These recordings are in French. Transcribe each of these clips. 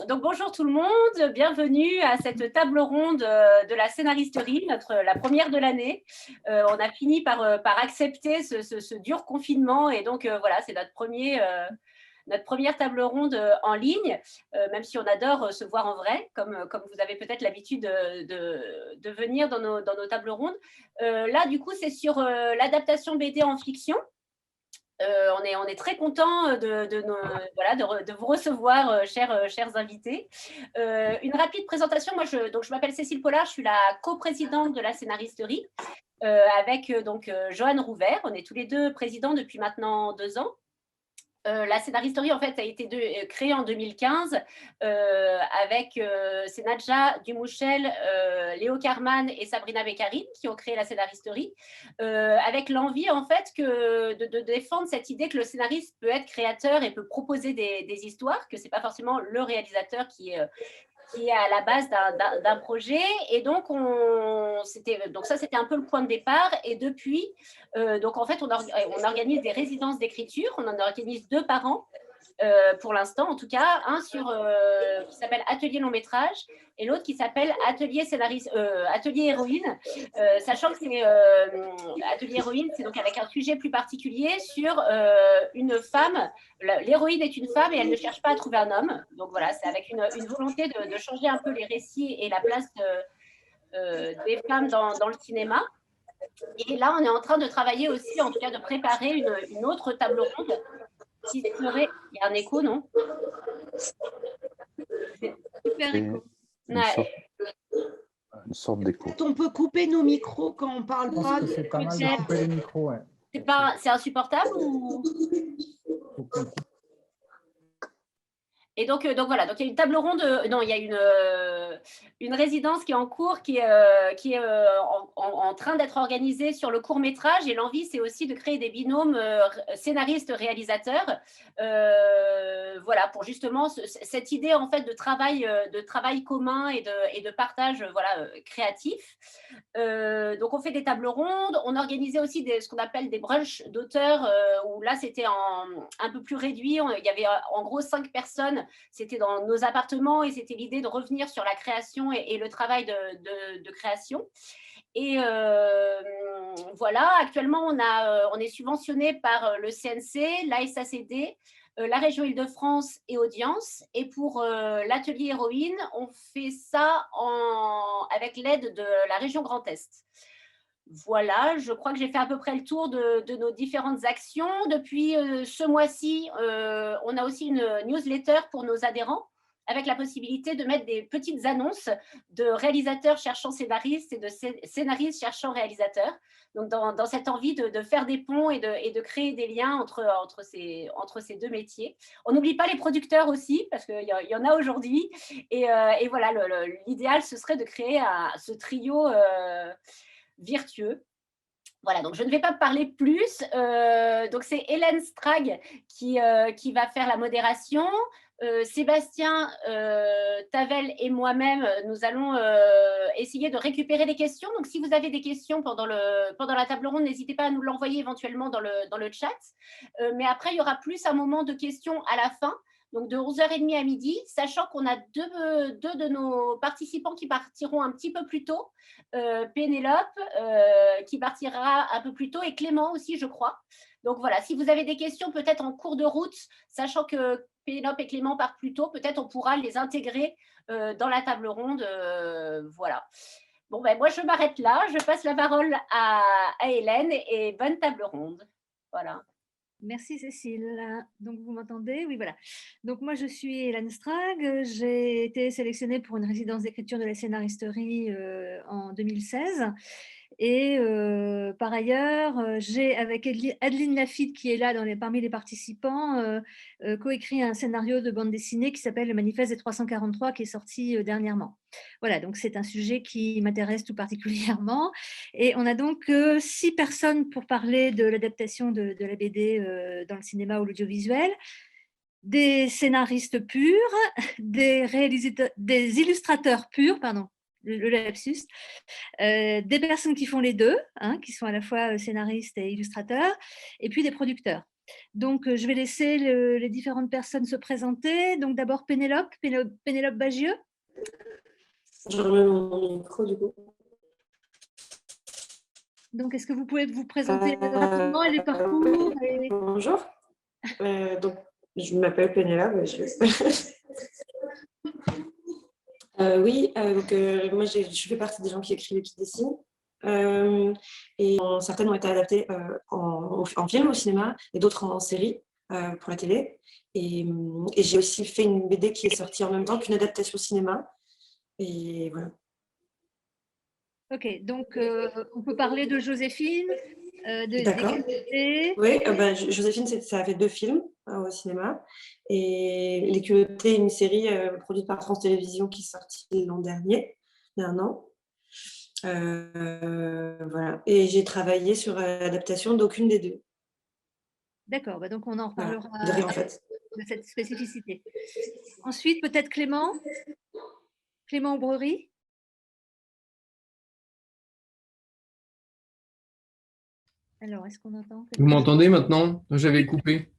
Donc bonjour tout le monde, bienvenue à cette table ronde de la scénaristerie, la première de l'année. On a fini par accepter ce dur confinement et donc voilà, c'est notre première table ronde en ligne, même si on adore se voir en vrai, comme vous avez peut-être l'habitude de venir dans nos tables rondes. Là, du coup, c'est sur l'adaptation BD en fiction. On est très content voilà, de vous recevoir, chers invités. Une rapide présentation. Donc, je m'appelle Cécile Pollard, je suis la coprésidente de la scénaristerie avec Joanne Rouvert. On est tous les deux présidents depuis maintenant 2 ans. La scénaristerie, en fait, a été créée en 2015 avec c'est Nadja Dumouchel, Léo Carman et Sabrina Beccari qui ont créé la scénaristerie, avec l'envie, en fait, de défendre cette idée que le scénariste peut être créateur et peut proposer des histoires, que ce n'est pas forcément le réalisateur qui est à la base d'un projet. Et donc, ça, c'était un peu le point de départ. Et depuis, donc en fait, on organise des résidences d'écriture. On en organise 2 par an. Pour l'instant, en tout cas, un qui s'appelle Atelier long métrage et l'autre qui s'appelle Atelier héroïne, sachant que c'est Atelier héroïne, c'est donc avec un sujet plus particulier sur une femme. L'héroïne est une femme et elle ne cherche pas à trouver un homme. Donc voilà, c'est avec une volonté de changer un peu les récits et la place des femmes dans le cinéma. Et là, on est en train de travailler aussi, en tout cas de préparer une autre table ronde qui serait… Il y a un écho, non? Super écho. Une sorte d'écho. On peut couper nos micros quand on parle pas. C'est pas mal de couper les micros. Ouais. C'est insupportable ou… Et donc voilà, donc il y a une table ronde, non, il y a une résidence qui est en cours, qui est en train d'être organisée sur le court-métrage. Et l'envie, c'est aussi de créer des binômes scénaristes-réalisateurs, voilà, pour justement cette idée en fait de travail commun et de partage, voilà, créatif. Donc on fait des tables rondes, on organisait aussi ce qu'on appelle des brunchs d'auteurs, où là c'était un peu plus réduit. Il y avait en gros 5 personnes. C'était dans nos appartements et c'était l'idée de revenir sur la création et le travail de création. Et voilà, actuellement, on est subventionné par le CNC, la SACD, la région Île-de-France et Audience. Et pour l'atelier héroïne, on fait ça avec l'aide de la région Grand Est. Voilà, je crois que j'ai fait à peu près le tour de nos différentes actions. Depuis ce mois-ci, on a aussi une newsletter pour nos adhérents avec la possibilité de mettre des petites annonces de réalisateurs cherchant scénaristes et de scénaristes cherchant réalisateurs. Donc, dans cette envie de faire des ponts et de créer des liens entre ces 2 métiers. On n'oublie pas les producteurs aussi, parce qu'il y en a aujourd'hui. Et voilà, l'idéal, ce serait de créer ce trio vertueux. Voilà, donc je ne vais pas parler plus. Donc c'est Hélène Strag qui va faire la modération. Sébastien Tavel et moi-même, nous allons essayer de récupérer les questions. Donc si vous avez des questions pendant la table ronde, n'hésitez pas à nous l'envoyer éventuellement dans le chat. Mais après, il y aura plus un moment de questions à la fin. Donc de 11h30 à midi, sachant qu'on a deux de nos participants qui partiront un petit peu plus tôt, Pénélope qui partira un peu plus tôt et Clément aussi, je crois. Donc voilà, si vous avez des questions peut-être en cours de route, sachant que Pénélope et Clément partent plus tôt, peut-être on pourra les intégrer dans la table ronde. Voilà. Bon, ben, moi, je m'arrête là. Je passe la parole à Hélène et bonne table ronde. Voilà. Merci Cécile. Donc vous m'entendez? Oui, voilà. Donc moi je suis Hélène Strag. J'ai été sélectionnée pour une résidence d'écriture de la scénaristerie en 2016. Et par ailleurs, j'ai avec Adeline Lafitte qui est là parmi les participants coécrit un scénario de bande dessinée qui s'appelle Le Manifeste des 343 qui est sorti dernièrement. Voilà, donc c'est un sujet qui m'intéresse tout particulièrement. Et on a donc 6 personnes pour parler de l'adaptation de la BD dans le cinéma ou l'audiovisuel. Des scénaristes purs, des illustrateurs purs, pardon, le lapsus, des personnes qui font les deux, hein, qui sont à la fois scénaristes et illustrateurs, et puis des producteurs. Donc, je vais laisser les différentes personnes se présenter. Donc, d'abord Pénélope Bagieux. Je remets mon micro du coup. Donc, est-ce que vous pouvez vous présenter rapidement le parcours Bonjour. Donc, je m'appelle Pénélope Bagieux. Moi, je fais partie des gens qui écrivent et qui dessinent. Et certaines ont été adaptées en film, au cinéma, et d'autres en série pour la télé. Et j'ai aussi fait une BD qui est sortie en même temps qu'une adaptation cinéma. Et voilà. Ok, donc on peut parler de Joséphine, D'accord. Oui, Joséphine, ça a fait 2 films au cinéma. Et Les Culottés, une série produite par France Télévisions qui est sortie l'an dernier, il y a un an. Voilà. Et j'ai travaillé sur l'adaptation d'aucune des 2. D'accord, donc on en reparlera De rien, en fait. de cette spécificité. Ensuite, peut-être Clément Aubrerie. Alors, est-ce qu'on entend? Vous m'entendez maintenant? J'avais coupé.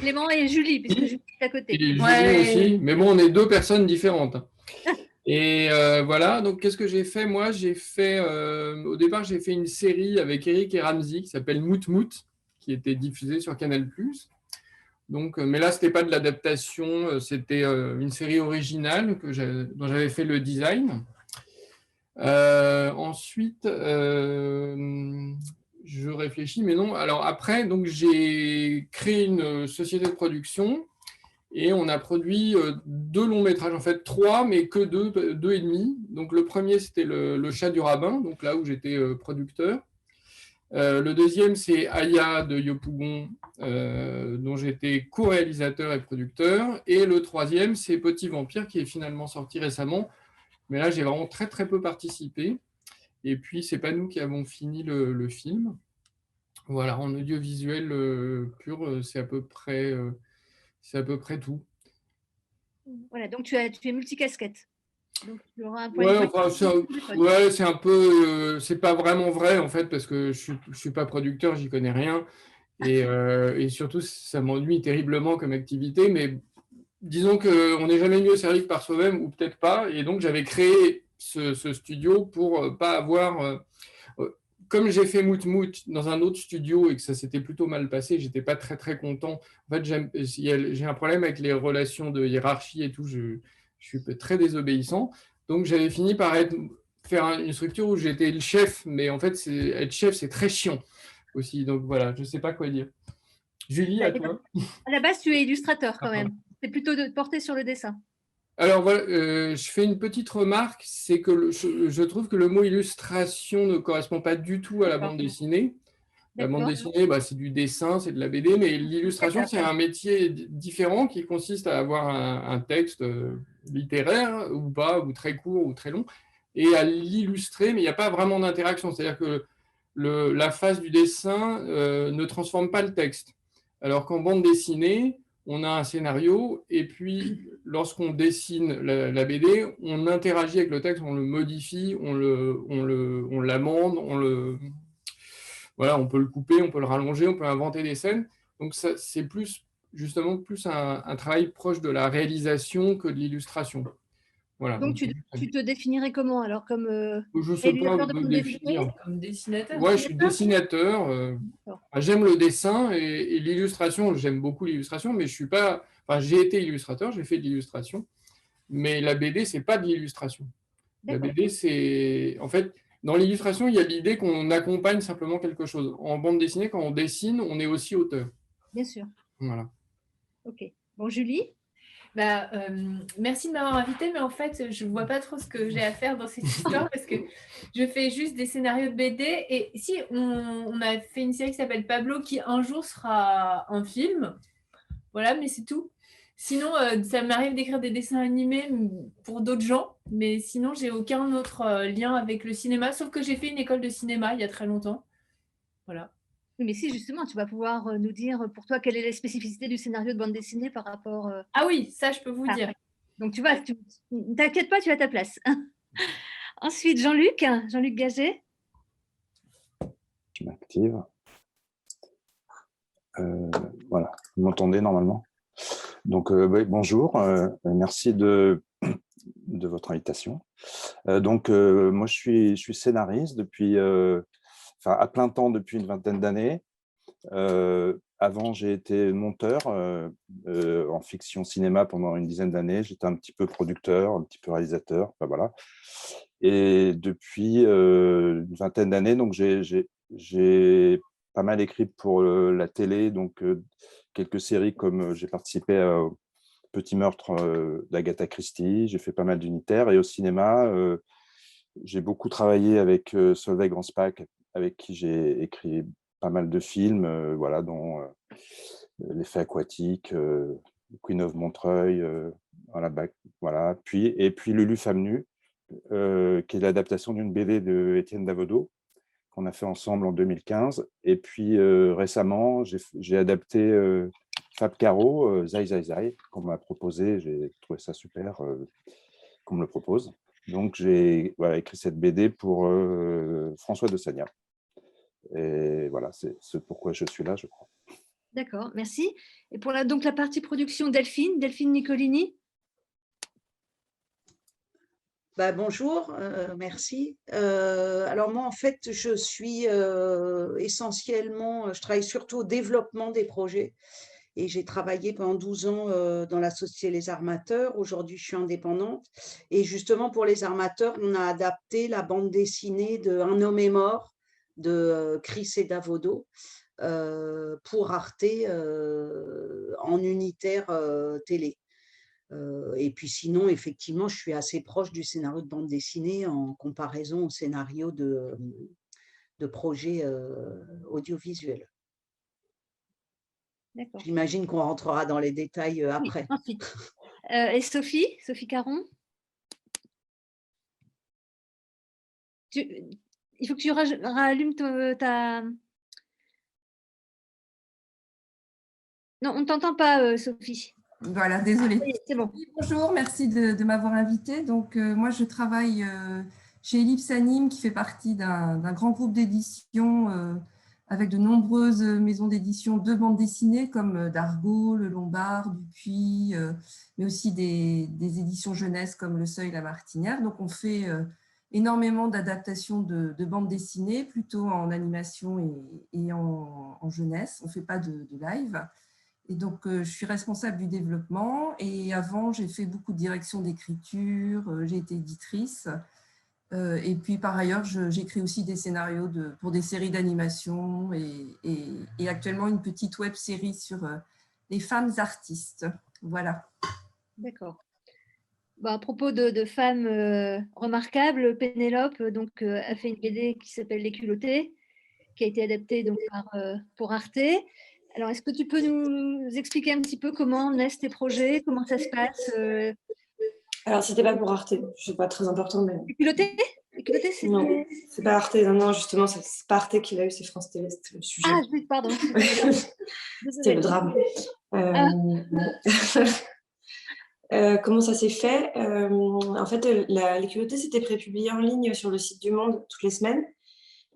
Clément et Julie, puisque Julie est à côté. Et Julie aussi, mais bon, on est 2 personnes différentes. Et voilà, donc qu'est-ce que j'ai fait? Moi, au départ, j'ai fait une série avec Eric et Ramzy qui s'appelle Mout Mout, qui était diffusée sur Canal+. Donc, mais là, ce n'était pas de l'adaptation, c'était une série originale dont j'avais fait le design. Ensuite, je réfléchis, mais non. Alors après, donc j'ai créé une société de production et on a produit 2 longs métrages, en fait 3, mais que 2 et demi. Donc le premier, c'était le Chat du rabbin, donc là où j'étais producteur. Le deuxième, c'est Aya de Yopougon, dont j'étais co-réalisateur et producteur. Et le troisième, c'est Petit Vampire, qui est finalement sorti récemment. Mais là, j'ai vraiment très, très peu participé. Et puis, ce n'est pas nous qui avons fini le film. Voilà, en audiovisuel pur, c'est à peu près tout. Voilà, donc tu es multicasquette. Donc, tu auras un point Ouais, de vue. enfin, c'est un peu, c'est pas vraiment vrai en fait parce que je suis pas producteur, j'y connais rien et surtout ça m'ennuie terriblement comme activité. Mais disons qu'on n'est jamais mieux servi que par soi-même ou peut-être pas. Et donc j'avais créé ce studio pour pas avoir, comme j'ai fait Mout Mout dans un autre studio et que ça s'était plutôt mal passé, j'étais pas très très content. En fait, j'ai un problème avec les relations de hiérarchie et tout. Je suis très désobéissant. Donc, j'avais fini par faire une structure où j'étais le chef. Mais en fait, être chef, c'est très chiant aussi. Donc, voilà, je ne sais pas quoi dire. Julie, à toi. À la base, tu es illustrateur quand même. C'est plutôt porté sur le dessin. Alors, voilà, je fais une petite remarque. C'est que je trouve que le mot illustration ne correspond pas du tout à la bande dessinée. La bande dessinée, c'est du dessin, c'est de la BD, mais l'illustration, c'est un métier différent qui consiste à avoir un texte littéraire ou pas, ou très court ou très long, et à l'illustrer, mais il n'y a pas vraiment d'interaction. C'est-à-dire que la phase du dessin ne transforme pas le texte. Alors qu'en bande dessinée, on a un scénario, et puis lorsqu'on dessine la BD, on interagit avec le texte, on le modifie, on l'amende, voilà, on peut le couper, on peut le rallonger, on peut inventer des scènes. Donc, c'est justement plus un travail proche de la réalisation que de l'illustration. Voilà. Donc, tu te définirais comment alors? Comme je sais pas me définir. Comme dessinateur. Ouais, je suis dessinateur. J'aime le dessin et l'illustration. J'aime beaucoup l'illustration, mais je suis pas. Enfin, j'ai été illustrateur, j'ai fait de l'illustration, mais la BD, c'est pas de l'illustration. La BD, c'est en fait. Dans l'illustration, il y a l'idée qu'on accompagne simplement quelque chose. En bande dessinée, quand on dessine, on est aussi auteur. Bien sûr. Voilà. Ok. Bon, Julie? Merci de m'avoir invitée, mais en fait, je ne vois pas trop ce que j'ai à faire dans cette histoire parce que je fais juste des scénarios de BD. Et si on a fait une série qui s'appelle Pablo, qui un jour sera un film, voilà, mais c'est tout. Sinon, ça m'arrive d'écrire des dessins animés pour d'autres gens, mais sinon, j'ai aucun autre lien avec le cinéma, sauf que j'ai fait une école de cinéma il y a très longtemps. Voilà. Mais si, justement, tu vas pouvoir nous dire pour toi quelle est la spécificité du scénario de bande dessinée par rapport… Ah oui, ça, je peux vous dire. Donc, tu vois, t'inquiète pas, tu as ta place. Ensuite, Jean-Luc Gaget. Je m'active. Voilà, vous m'entendez normalement? Donc, oui, bonjour, merci de votre invitation. Moi, je suis scénariste depuis, à plein temps depuis une vingtaine d'années. Avant, j'ai été monteur en fiction cinéma pendant une dizaine d'années. J'étais un petit peu producteur, un petit peu réalisateur, enfin, voilà. Et depuis une vingtaine d'années, donc j'ai pas mal écrit pour la télé, donc quelques séries comme j'ai participé à Petit meurtre d'Agatha Christie, j'ai fait pas mal d'unitaires, et au cinéma, j'ai beaucoup travaillé avec Solveig Ransbach, avec qui j'ai écrit pas mal de films, voilà, dont L'effet aquatique, Queen of Montreuil, voilà, voilà. Puis Lulu femme nue, qui est l'adaptation d'une BD de Étienne Davodo, qu'on a fait ensemble en 2015. Et puis récemment, j'ai adapté Fab Caro, Zai Zai Zai, qu'on m'a proposé. J'ai trouvé ça super qu'on me le propose. Donc, j'ai écrit cette BD pour François de Sagna. Et voilà, c'est ce pourquoi je suis là, je crois. D'accord, merci. Et pour donc la partie production, Delphine Nicolini. Bonjour, merci. Alors moi, en fait, je suis essentiellement, je travaille surtout au développement des projets. Et j'ai travaillé pendant 12 ans dans la société Les Armateurs. Aujourd'hui, je suis indépendante. Et justement, pour Les Armateurs, on a adapté la bande dessinée de Un homme est mort de Chris et Davodo pour Arte en unitaire télé. Et puis sinon, effectivement, je suis assez proche du scénario de bande dessinée en comparaison au scénario de projets audiovisuels. J'imagine qu'on rentrera dans les détails après. Oui, ensuite. Et Sophie Caron, il faut que tu rallumes ta... Non, on ne t'entend pas, Sophie. Voilà, désolée. Oui, c'est bon. Bonjour, merci de m'avoir invitée. Donc, moi, je travaille chez Ellipse Anime, qui fait partie d'un grand groupe d'édition avec de nombreuses maisons d'édition de bande dessinée comme Dargaud, Le Lombard, Dupuis, mais aussi des éditions jeunesse comme Le Seuil, La Martinière. Donc, on fait énormément d'adaptations de bandes dessinées, plutôt en animation et en jeunesse. On ne fait pas de live. Et donc, je suis responsable du développement. Et avant, j'ai fait beaucoup de direction d'écriture, j'ai été éditrice. Et puis, par ailleurs, j'écris aussi des scénarios pour des séries d'animation et actuellement une petite web-série sur les femmes artistes. Voilà. D'accord. À propos de femmes remarquables, Pénélope a fait une BD qui s'appelle Les Culottés, qui a été adaptée pour Arte. Alors, est-ce que tu peux nous expliquer un petit peu comment naissent tes projets, comment ça se passe Alors, c'était pas pour Arte, je sais pas, très important, mais... Les Culottés, c'est... Non, c'est pas Arte, non, justement, c'est pas Arte qui l'a eu, c'est France Télé, c'était le sujet. Ah, oui, pardon. C'était le drame. Comment ça s'est fait? En fait, Les Culottés, c'était prépublié en ligne sur le site du Monde toutes les semaines.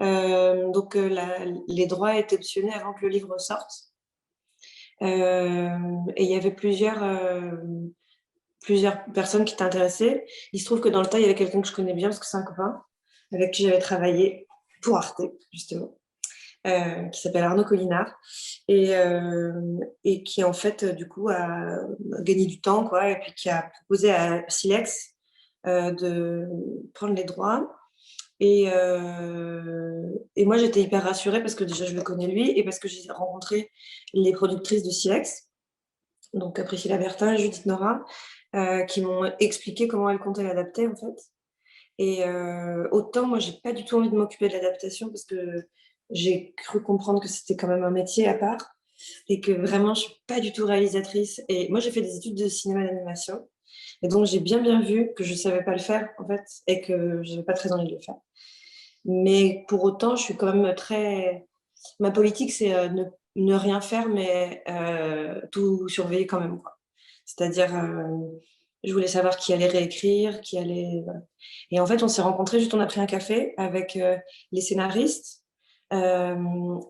Les droits étaient optionnés avant que le livre sorte. Et il y avait plusieurs personnes qui étaient intéressées. Il se trouve que dans le tas, il y avait quelqu'un que je connais bien parce que c'est un copain avec qui j'avais travaillé pour Arte, justement, qui s'appelle Arnaud Collinard et qui, en fait, du coup, a gagné du temps, quoi, et puis qui a proposé à Silex de prendre les droits. Et moi, j'étais hyper rassurée parce que déjà, je le connais lui et parce que j'ai rencontré les productrices de Silex, donc Priscilla Bertin et Judith Nora, qui m'ont expliqué comment elles comptaient l'adapter, en fait. Et autant, moi, j'ai pas du tout envie de m'occuper de l'adaptation parce que j'ai cru comprendre que c'était quand même un métier à part et que vraiment, je suis pas du tout réalisatrice. Et moi, j'ai fait des études de cinéma d'animation. Et donc, j'ai bien vu que je ne savais pas le faire, en fait, et que je n'avais pas très envie de le faire. Mais pour autant, je suis quand même très... Ma politique, c'est ne rien faire, mais tout surveiller quand même, quoi. C'est-à-dire, je voulais savoir qui allait réécrire, qui allait... Voilà. Et en fait, on s'est rencontrés, juste on a pris un café avec les scénaristes, les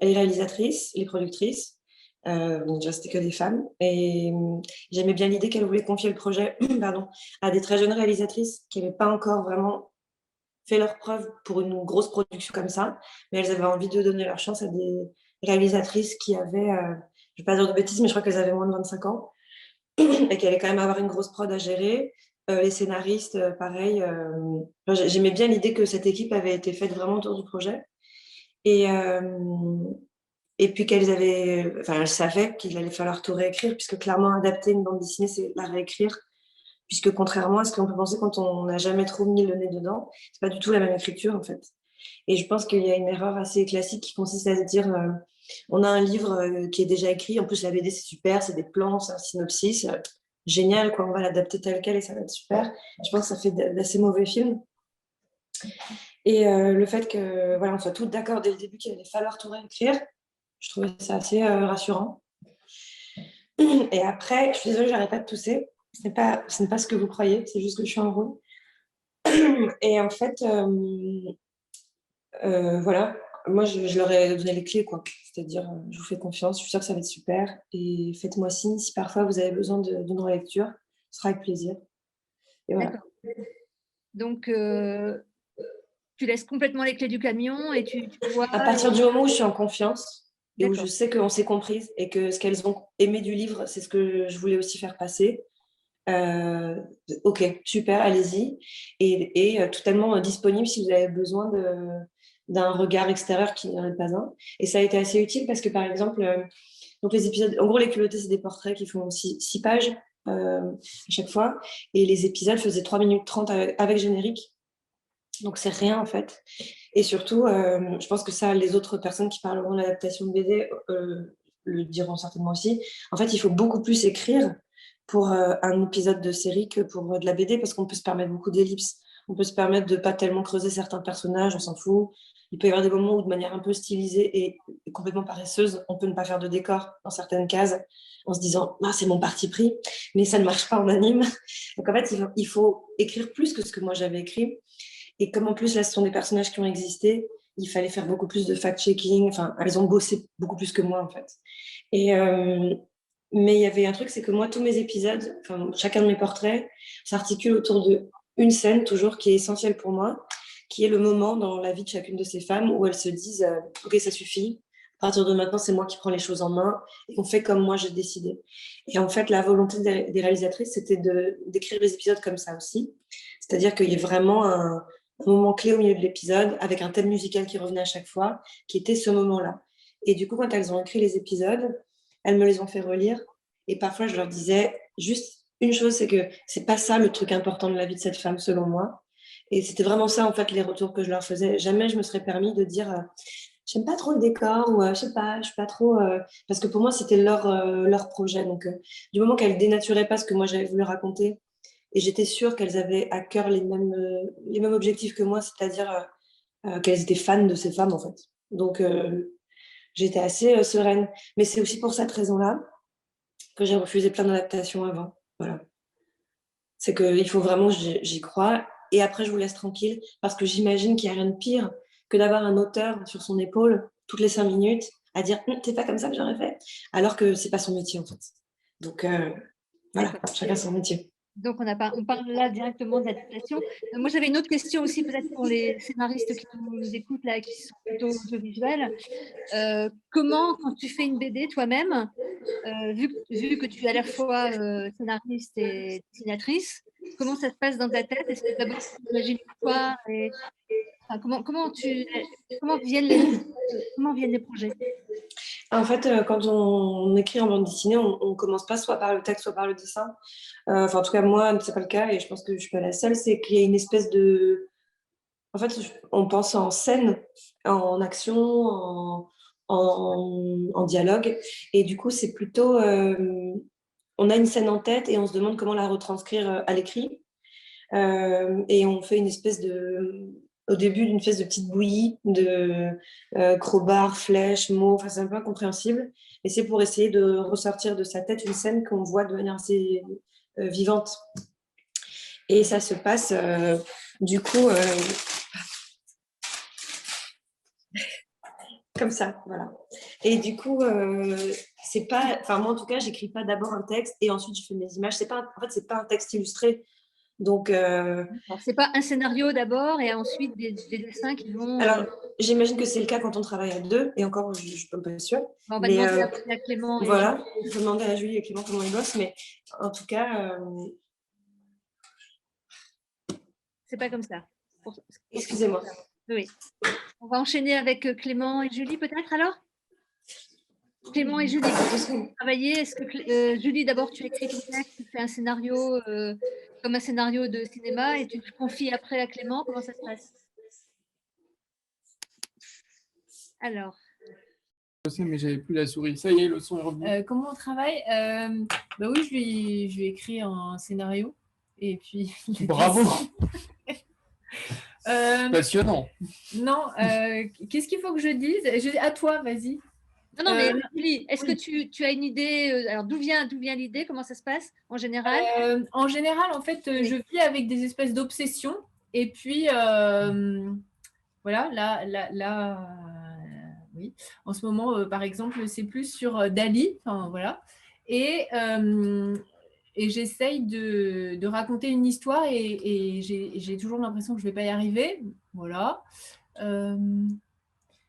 réalisatrices, les productrices, Donc, déjà, c'était que des femmes. Et j'aimais bien l'idée qu'elle voulait confier le projet pardon, à des très jeunes réalisatrices qui n'avaient pas encore vraiment fait leur preuve pour une grosse production comme ça, mais elles avaient envie de donner leur chance à des réalisatrices qui avaient, je ne vais pas dire de bêtises, mais je crois qu'elles avaient moins de 25 ans et qui allaient quand même avoir une grosse prod à gérer. Les scénaristes, pareil. J'aimais bien l'idée que cette équipe avait été faite vraiment autour du projet. Et puis elles savaient qu'il allait falloir tout réécrire, puisque clairement, adapter une bande dessinée, c'est la réécrire. Puisque contrairement à ce qu'on peut penser quand on n'a jamais trop mis le nez dedans, c'est pas du tout la même écriture en fait. Et je pense qu'il y a une erreur assez classique qui consiste à se dire on a un livre qui est déjà écrit, en plus la BD c'est super, c'est des plans, c'est un synopsis, génial, quoi, on va l'adapter tel quel et ça va être super. Je pense que ça fait d'assez mauvais films. Et le fait que on soit toutes d'accord dès le début qu'il allait falloir tout réécrire, je trouvais ça assez rassurant. Et après, je suis désolée, j'arrête pas de tousser. Ce n'est pas ce que vous croyez, c'est juste que je suis en rhume. Et en fait, moi, je leur ai donné les clés, quoi. C'est-à-dire, je vous fais confiance, je suis sûre que ça va être super. Et faites-moi signe si parfois vous avez besoin d'une relecture. Ce sera avec plaisir. Et voilà. Donc, tu laisses complètement les clés du camion et tu vois… À partir du moment où je suis en confiance et où je sais qu'on s'est comprises et que ce qu'elles ont aimé du livre, c'est ce que je voulais aussi faire passer. Ok, super, allez-y. Et totalement disponible si vous avez besoin d'un regard extérieur qui n'en est pas un. Et ça a été assez utile parce que, par exemple, donc les épisodes, en gros, les culottés, c'est des portraits qui font 6 pages à chaque fois. Et les épisodes faisaient 3 minutes 30 avec générique. Donc, c'est rien, en fait. Et surtout, je pense que ça, les autres personnes qui parleront de l'adaptation de BD le diront certainement aussi. En fait, il faut beaucoup plus écrire pour un épisode de série que pour de la BD parce qu'on peut se permettre beaucoup d'ellipses. On peut se permettre de ne pas tellement creuser certains personnages, on s'en fout. Il peut y avoir des moments où, de manière un peu stylisée et complètement paresseuse, on peut ne pas faire de décor dans certaines cases en se disant ah, c'est mon parti pris, mais ça ne marche pas en anime. Donc en fait, il faut écrire plus que ce que moi j'avais écrit. Et comme en plus, là, ce sont des personnages qui ont existé, il fallait faire beaucoup plus de fact-checking. Enfin, elles ont bossé beaucoup plus que moi, en fait. Mais il y avait un truc, c'est que moi, tous mes épisodes, enfin, chacun de mes portraits, s'articule autour d'une scène, toujours, qui est essentielle pour moi, qui est le moment dans la vie de chacune de ces femmes où elles se disent ok, ça suffit. À partir de maintenant, c'est moi qui prends les choses en main et on fait comme moi j'ai décidé. Et en fait, la volonté des réalisatrices, c'était d'écrire les épisodes comme ça aussi. C'est-à-dire qu'il y ait vraiment un moment clé au milieu de l'épisode avec un thème musical qui revenait à chaque fois, qui était ce moment-là. Et du coup, quand elles ont écrit les épisodes, elles me les ont fait relire. Et parfois, je leur disais juste une chose, c'est que c'est pas ça le truc important de la vie de cette femme, selon moi. Et c'était vraiment ça, en fait, les retours que je leur faisais. Jamais je me serais permis de dire j'aime pas trop le décor ou je sais pas, je suis pas trop… Parce que pour moi, c'était leur projet. Donc, du moment qu'elles dénaturaient pas ce que moi j'avais voulu raconter, et j'étais sûre qu'elles avaient à cœur les mêmes objectifs que moi, c'est-à-dire qu'elles étaient fans de ces femmes, en fait. Donc, j'étais assez sereine. Mais c'est aussi pour cette raison-là que j'ai refusé plein d'adaptations avant. Voilà. C'est qu'il faut vraiment que j'y croie. Et après, je vous laisse tranquille parce que j'imagine qu'il n'y a rien de pire que d'avoir un auteur sur son épaule toutes les 5 minutes à dire « c'est pas comme ça que j'aurais fait », alors que c'est pas son métier, en fait. Donc, voilà, chacun son métier. Donc, on parle là directement d'adaptation. Moi, j'avais une autre question aussi, peut-être pour les scénaristes qui nous écoutent, là, qui sont plutôt audiovisuels. Comment, quand tu fais une BD toi-même, vu que tu es à la fois scénariste et dessinatrice, comment ça se passe dans ta tête? Est-ce que d'abord tu imagines l'histoire et comment viennent les projets? En fait, quand on écrit en bande dessinée, on commence pas soit par le texte, soit par le dessin. Enfin, en tout cas, moi, c'est pas le cas et je pense que je suis pas la seule. C'est qu'il y a une espèce de… En fait, on pense en scène, en action, en dialogue. Et du coup, c'est plutôt… on a une scène en tête et on se demande comment la retranscrire à l'écrit. Et on fait une espèce au début d'une espèce de petite bouillie de crowbar, flèches, mots, enfin c'est un peu incompréhensible, et c'est pour essayer de ressortir de sa tête une scène qu'on voit de manière assez vivante. Et ça se passe du coup comme ça, voilà. Et du coup, c'est pas, enfin moi en tout cas, j'écris pas d'abord un texte et ensuite je fais mes images. C'est pas, en fait, c'est pas un texte illustré. Donc, c'est pas un scénario d'abord et ensuite des dessins qui vont. Alors, j'imagine que c'est le cas quand on travaille à deux, et encore, je ne suis pas sûre. On va demander à Clément. Voilà, je vais demander à Julie et Clément comment ils bossent, mais en tout cas. C'est pas comme ça. Excusez-moi. Oui. On va enchaîner avec Clément et Julie, peut-être alors? Clément et Julie, vous travaillez. Est-ce que Julie, d'abord, tu écris ton texte, tu fais un scénario comme un scénario de cinéma et tu te confies après à Clément. Comment ça se passe? Alors. Je sais, mais j'avais plus la souris. Ça y est, le son est revenu. Comment on travaille? Bah oui, je lui ai écrit un scénario. Et puis. Bravo. Passionnant. Non, qu'est-ce qu'il faut que je dise? À toi, vas-y. Non, mais Julie, est-ce que tu as une idée? Alors, d'où vient l'idée? Comment ça se passe en général? En général, en fait, je vis avec des espèces d'obsessions. Et puis, voilà, là oui. En ce moment, par exemple, c'est plus sur Dali. Enfin, voilà. Et j'essaye de raconter une histoire et j'ai toujours l'impression que je ne vais pas y arriver. Voilà.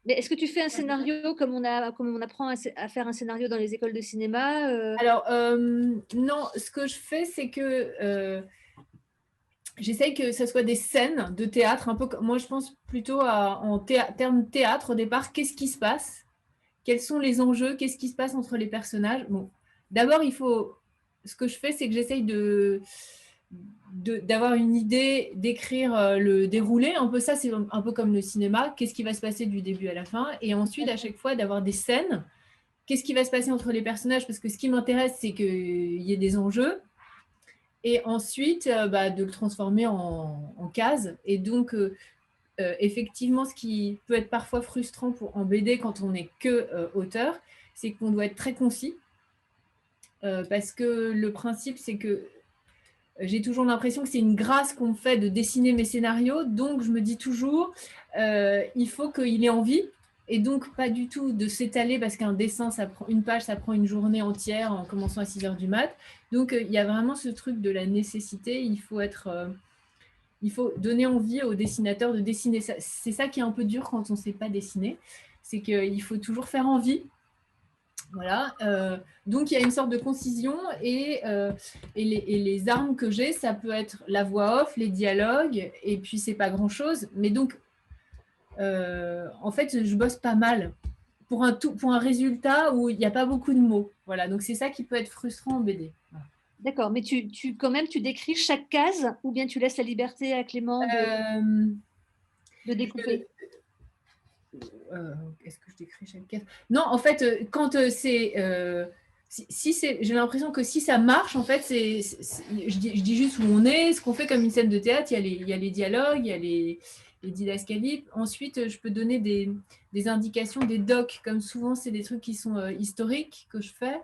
Mais est-ce que tu fais un scénario comme on apprend à faire un scénario dans les écoles de cinéma? Alors, non, ce que je fais, c'est que j'essaye que ce soit des scènes de théâtre. Un peu, moi, je pense plutôt en termes théâtre au départ. Qu'est-ce qui se passe? Quels sont les enjeux? Qu'est-ce qui se passe entre les personnages? Bon, d'abord, ce que je fais, c'est que j'essaye d'avoir une idée, d'écrire le déroulé. Un peu ça, c'est un peu comme le cinéma. Qu'est-ce qui va se passer du début à la fin? Et ensuite, à chaque fois, d'avoir des scènes. Qu'est-ce qui va se passer entre les personnages? Parce que ce qui m'intéresse, c'est qu'il y ait des enjeux. Et ensuite, de le transformer en cases. Et donc, effectivement, ce qui peut être parfois frustrant en BD quand on n'est que auteur, c'est qu'on doit être très concis. Parce que le principe, c'est que j'ai toujours l'impression que c'est une grâce qu'on me fait de dessiner mes scénarios. Donc, je me dis toujours, il faut qu'il ait envie. Et donc, pas du tout de s'étaler parce qu'un dessin, une page, ça prend une journée entière en commençant à 6h du mat. Donc, il y a vraiment ce truc de la nécessité. Il faut donner envie aux dessinateurs de dessiner. C'est ça qui est un peu dur quand on ne sait pas dessiner. C'est qu'il faut toujours faire envie. Voilà. Donc, il y a une sorte de concision et les armes que j'ai, ça peut être la voix off, les dialogues, et puis c'est pas grand-chose. Mais donc, en fait, je bosse pas mal pour un résultat où il n'y a pas beaucoup de mots. Voilà. Donc, c'est ça qui peut être frustrant en BD. Voilà. D'accord, mais quand même, tu décris chaque case ou bien tu laisses la liberté à Clément de découper? Est-ce que je décris chaque case? Non, en fait, quand c'est... j'ai l'impression que si ça marche, en fait, je dis juste où on est, ce qu'on fait comme une scène de théâtre, il y a les dialogues, il y a les didascalies. Ensuite, je peux donner des indications, des docs, comme souvent, c'est des trucs qui sont historiques que je fais.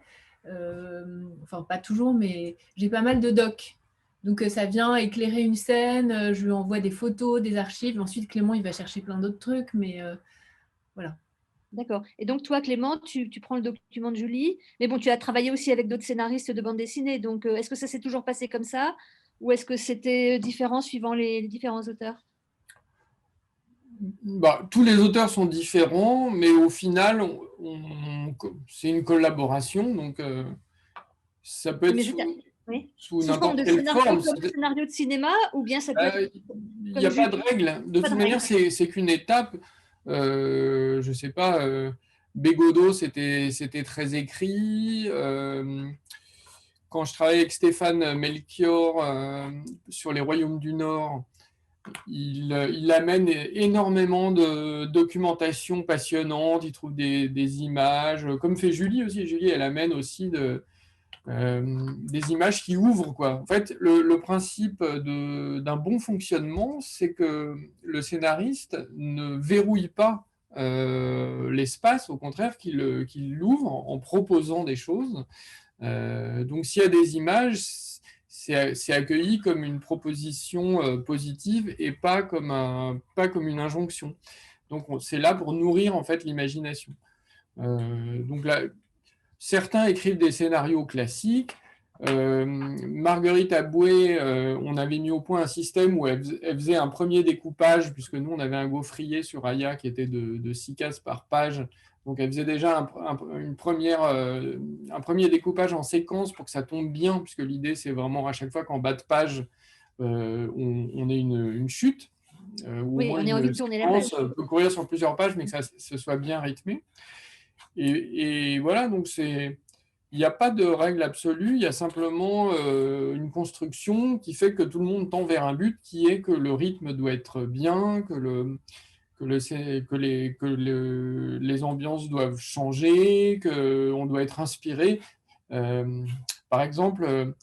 Enfin, pas toujours, mais j'ai pas mal de docs. Donc, ça vient éclairer une scène, je lui envoie des photos, des archives. Ensuite, Clément, il va chercher plein d'autres trucs, mais voilà. D'accord. Et donc, toi, Clément, tu prends le document de Julie, mais bon, tu as travaillé aussi avec d'autres scénaristes de bande dessinée. Donc, est-ce que ça s'est toujours passé comme ça ou est-ce que c'était différent suivant les différents auteurs? Tous les auteurs sont différents, mais au final, c'est une collaboration. Donc, ça peut être sous n'importe quelle forme. Comme scénario de cinéma ou bien ça peut être... Il n'y a pas de règle. De toute manière, c'est qu'une étape. Je ne sais pas, Bégodeau, c'était très écrit. Quand je travaillais avec Stéphane Melchior sur les Royaumes du Nord, il amène énormément de documentation passionnante, il trouve des images, comme fait Julie aussi. Julie, elle amène aussi des images qui ouvrent, quoi. En fait, le principe d'un bon fonctionnement, c'est que le scénariste ne verrouille pas l'espace, au contraire, qu'il l'ouvre en proposant des choses. Donc, s'il y a des images, c'est accueilli comme une proposition positive et pas comme une injonction. Donc, c'est là pour nourrir en fait l'imagination. Donc là, certains écrivent des scénarios classiques. Marguerite Aboué, on avait mis au point un système où elle faisait un premier découpage, puisque nous, on avait un gaufrier sur Aya qui était de 6 cases par page. Donc, elle faisait déjà un premier découpage en séquence pour que ça tombe bien, puisque l'idée, c'est vraiment à chaque fois qu'en bas de page, on ait une chute, ou au Oui, moins on a envie une de tourner la page. séquence peut courir sur plusieurs pages, mais que ça se soit bien rythmé. Et voilà, donc il n'y a pas de règle absolue, il y a simplement une construction qui fait que tout le monde tend vers un but qui est que le rythme doit être bien, que les ambiances doivent changer, qu'on doit être inspiré. Par exemple,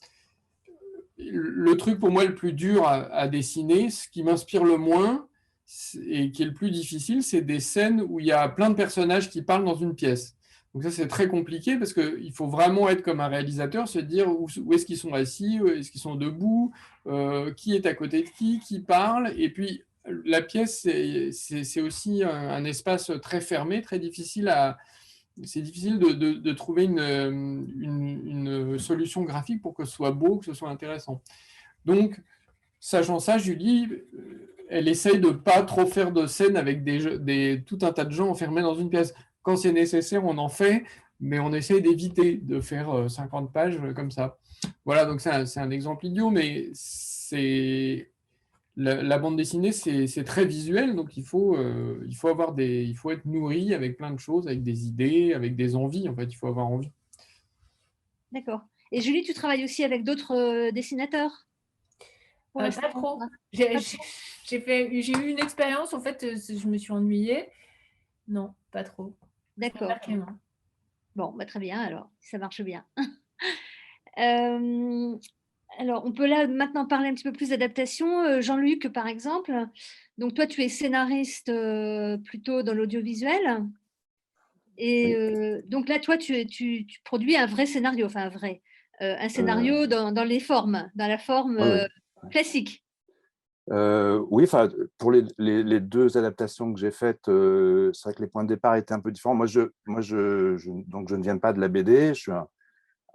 le truc pour moi le plus dur à dessiner, ce qui m'inspire le moins et qui est le plus difficile, c'est des scènes où il y a plein de personnages qui parlent dans une pièce. Donc ça, c'est très compliqué parce qu'il faut vraiment être comme un réalisateur, se dire où est-ce qu'ils sont assis, où est-ce qu'ils sont debout, qui est à côté de qui parle. Et puis, la pièce, c'est aussi un espace très fermé, très difficile c'est difficile de trouver une solution graphique pour que ce soit beau, que ce soit intéressant. Donc, sachant ça, Julie, elle essaye de ne pas trop faire de scènes avec tout un tas de gens enfermés dans une pièce. Quand c'est nécessaire, on en fait, mais on essaye d'éviter de faire 50 pages comme ça. Voilà, donc c'est un exemple idiot, mais la bande dessinée, c'est très visuel, donc il faut être nourri avec plein de choses, avec des idées, avec des envies. En fait, il faut avoir envie. D'accord. Et Julie, tu travailles aussi avec d'autres dessinateurs? Pas trop. J'ai eu une expérience, en fait, je me suis ennuyée. Non, pas trop. D'accord. Bon, bah, très bien, alors, ça marche bien. Alors, on peut là maintenant parler un petit peu plus d'adaptation. Jean-Luc, par exemple, donc toi, tu es scénariste plutôt dans l'audiovisuel. Et donc là, toi, tu produis un vrai scénario, enfin un vrai, un scénario dans les formes, dans la forme classique. Oui, pour les deux adaptations que j'ai faites, c'est vrai que les points de départ étaient un peu différents. Donc je ne viens pas de la BD, je suis un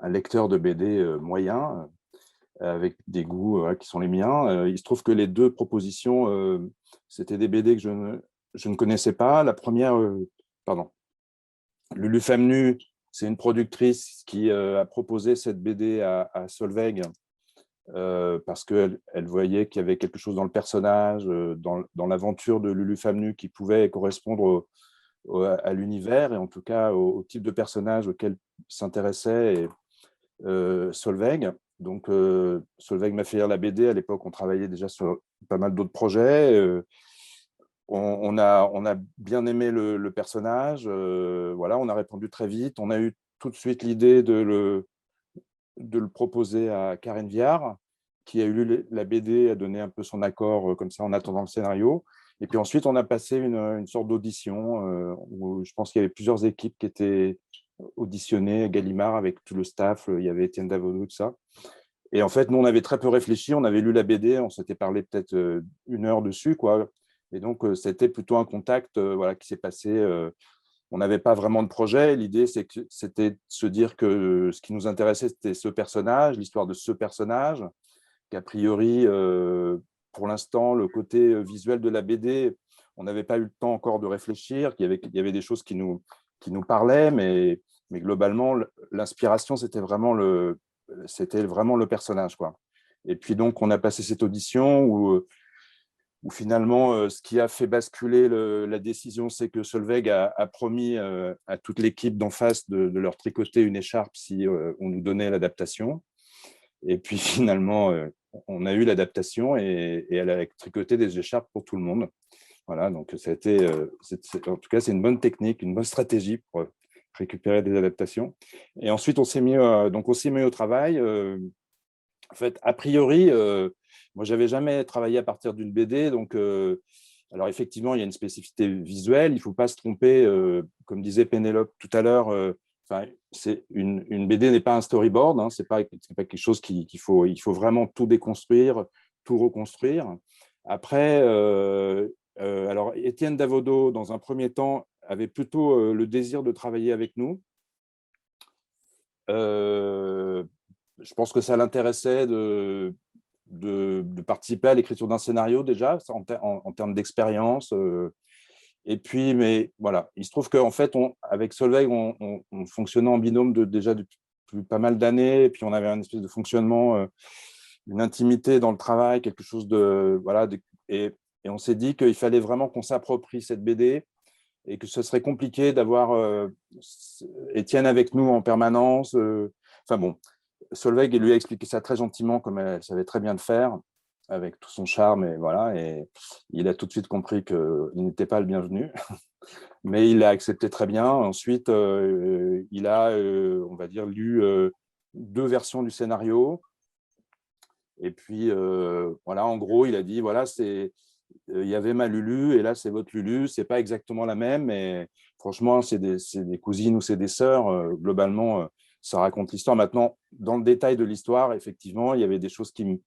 lecteur de BD moyen, avec des goûts qui sont les miens. Il se trouve que les deux propositions, c'était des BD que je ne connaissais pas. La première, pardon, Lulu Famenu, c'est une productrice qui a proposé cette BD à Solveig, parce qu'elle voyait qu'il y avait quelque chose dans le personnage, dans l'aventure de Lulu Famenu qui pouvait correspondre à l'univers et en tout cas au type de personnage auquel s'intéressait Solveig. Donc, Solveig m'a fait lire la BD. À l'époque, on travaillait déjà sur pas mal d'autres projets. On a bien aimé le personnage. Voilà, on a répondu très vite. On a eu tout de suite l'idée de le proposer à Karen Viard, qui a eu lu la BD, a donné un peu son accord comme ça en attendant le scénario. Et puis ensuite, on a passé une sorte d'audition où je pense qu'il y avait plusieurs équipes qui étaient auditionnées, Gallimard avec tout le staff, il y avait Étienne Davodo, tout ça. Et en fait, nous, on avait très peu réfléchi, on avait lu la BD, on s'était parlé peut-être 1 heure dessus, quoi. Et donc, c'était plutôt un contact voilà, qui s'est passé. On n'avait pas vraiment de projet. L'idée, c'était de se dire que ce qui nous intéressait, c'était ce personnage, l'histoire de ce personnage, qu'a priori, pour l'instant, le côté visuel de la BD, on n'avait pas eu le temps encore de réfléchir, qu'il y avait des choses qui nous parlaient, mais globalement, l'inspiration, c'était vraiment le personnage, quoi. Et puis donc, on a passé cette audition où finalement, ce qui a fait basculer la décision, c'est que Solveig a promis à toute l'équipe d'en face de leur tricoter une écharpe si on nous donnait l'adaptation. Et puis finalement, on a eu l'adaptation et elle a tricoté des écharpes pour tout le monde. Voilà, donc en tout cas, c'est une bonne technique, une bonne stratégie pour récupérer des adaptations. Et ensuite, on s'est mis au travail. En fait, a priori, moi, j'avais jamais travaillé à partir d'une BD, donc alors effectivement, il y a une spécificité visuelle. Il ne faut pas se tromper, comme disait Pénélope tout à l'heure. Une BD n'est pas un storyboard, hein, c'est pas quelque chose il faut vraiment tout déconstruire, tout reconstruire. Après, alors Étienne Davodo, dans un premier temps, avait plutôt le désir de travailler avec nous. je pense que ça l'intéressait de participer à l'écriture d'un scénario déjà, en termes d'expérience. Et puis, mais voilà, il se trouve qu'en fait, avec Solveig, on fonctionnait en binôme déjà depuis pas mal d'années, et puis on avait un espèce de fonctionnement, une intimité dans le travail, quelque chose de… Voilà, et on s'est dit qu'il fallait vraiment qu'on s'approprie cette BD, et que ce serait compliqué d'avoir Étienne avec nous en permanence. Enfin bon, Solveig lui a expliqué ça très gentiment, comme elle savait très bien le faire, avec tout son charme, et voilà, et il a tout de suite compris qu'il n'était pas le bienvenu, mais il l'a accepté très bien. Ensuite, il a, on va dire, lu 2 versions du scénario, et puis voilà, en gros, il a dit, voilà, il y avait ma Lulu, et là, c'est votre Lulu, c'est pas exactement la même, mais franchement, c'est des cousines ou c'est des sœurs, globalement, ça raconte l'histoire. Maintenant, dans le détail de l'histoire, effectivement, il y avait des choses qui